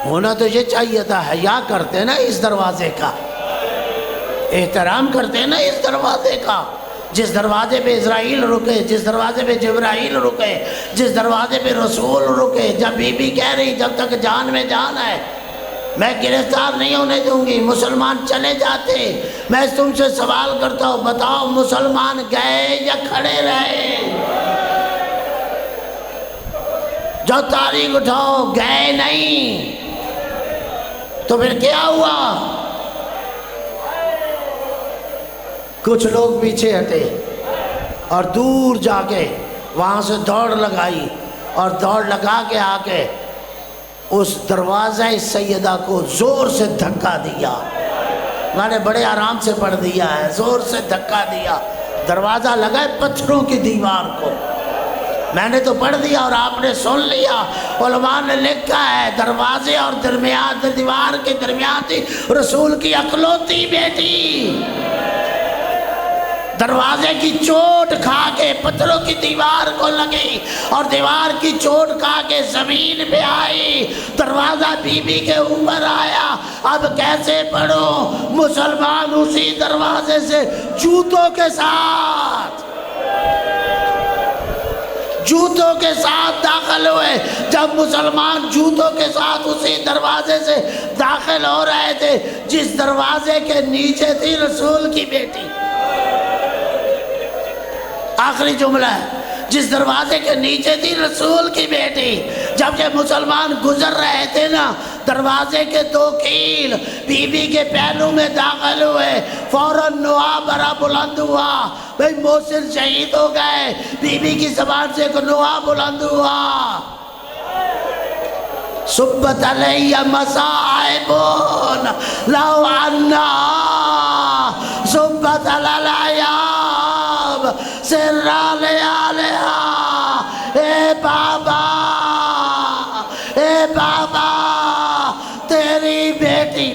ہونا تو یہ چاہیے تھا، حیا کرتے نا اس دروازے کا، احترام کرتے نا اس دروازے کا، جس دروازے پہ اسرائیل رکے، جس دروازے پہ جبرائیل رکے، جس دروازے پہ رسول رکے۔ جب بی بی کہہ رہی جب تک جان میں جان ہے میں گرفتار نہیں ہونے دوں گی، مسلمان چلے جاتے۔ میں تم سے سوال کرتا ہوں، بتاؤ مسلمان گئے یا کھڑے رہے؟ جو تاریخ اٹھاؤ، گئے نہیں تو پھر کیا ہوا؟ کچھ لوگ پیچھے ہٹے اور دور جا کے وہاں سے دوڑ لگائی، اور دوڑ لگا کے آ کے اس دروازہ سیدہ کو زور سے دھکا دیا۔ میں نے بڑے آرام سے پڑھ دیا ہے، زور سے دھکا دیا، دروازہ لگا ہے پتھروں کی دیوار کو۔ میں نے تو پڑھ دیا اور آپ نے سن لیا۔ علماء نے لکھا ہے دروازے اور درمیان دیوار کے درمیان تھی رسول کی اکلوتی بیٹی، دروازے کی چوٹ کھا کے پتھروں کی دیوار کو لگی اور دیوار کی چوٹ کھا کے زمین پہ آئی، دروازہ بی بی کے اوپر آیا۔ اب کیسے پڑھو؟ مسلمان اسی دروازے سے جوتوں کے ساتھ داخل ہوئے۔ جب مسلمان جوتوں کے ساتھ اسی دروازے سے داخل ہو رہے تھے جس دروازے کے نیچے تھی رسول کی بیٹی۔ آخری جملہ ہے، جس دروازے کے نیچے تھی رسول کی بیٹی، جب یہ مسلمان گزر رہے تھے نا، دروازے کے 2 کیل بی بی کے پہلو میں داخل ہوئے، فوراً نوا بڑا بلند ہوا، بھئی محسن شہید ہو گئے، بی بی کی زبان سے ایک نوا بلند ہوا، صبت علی مصائب لو عنا صبت علی العیاب سر لیالہا، اے بابا تیری بیٹی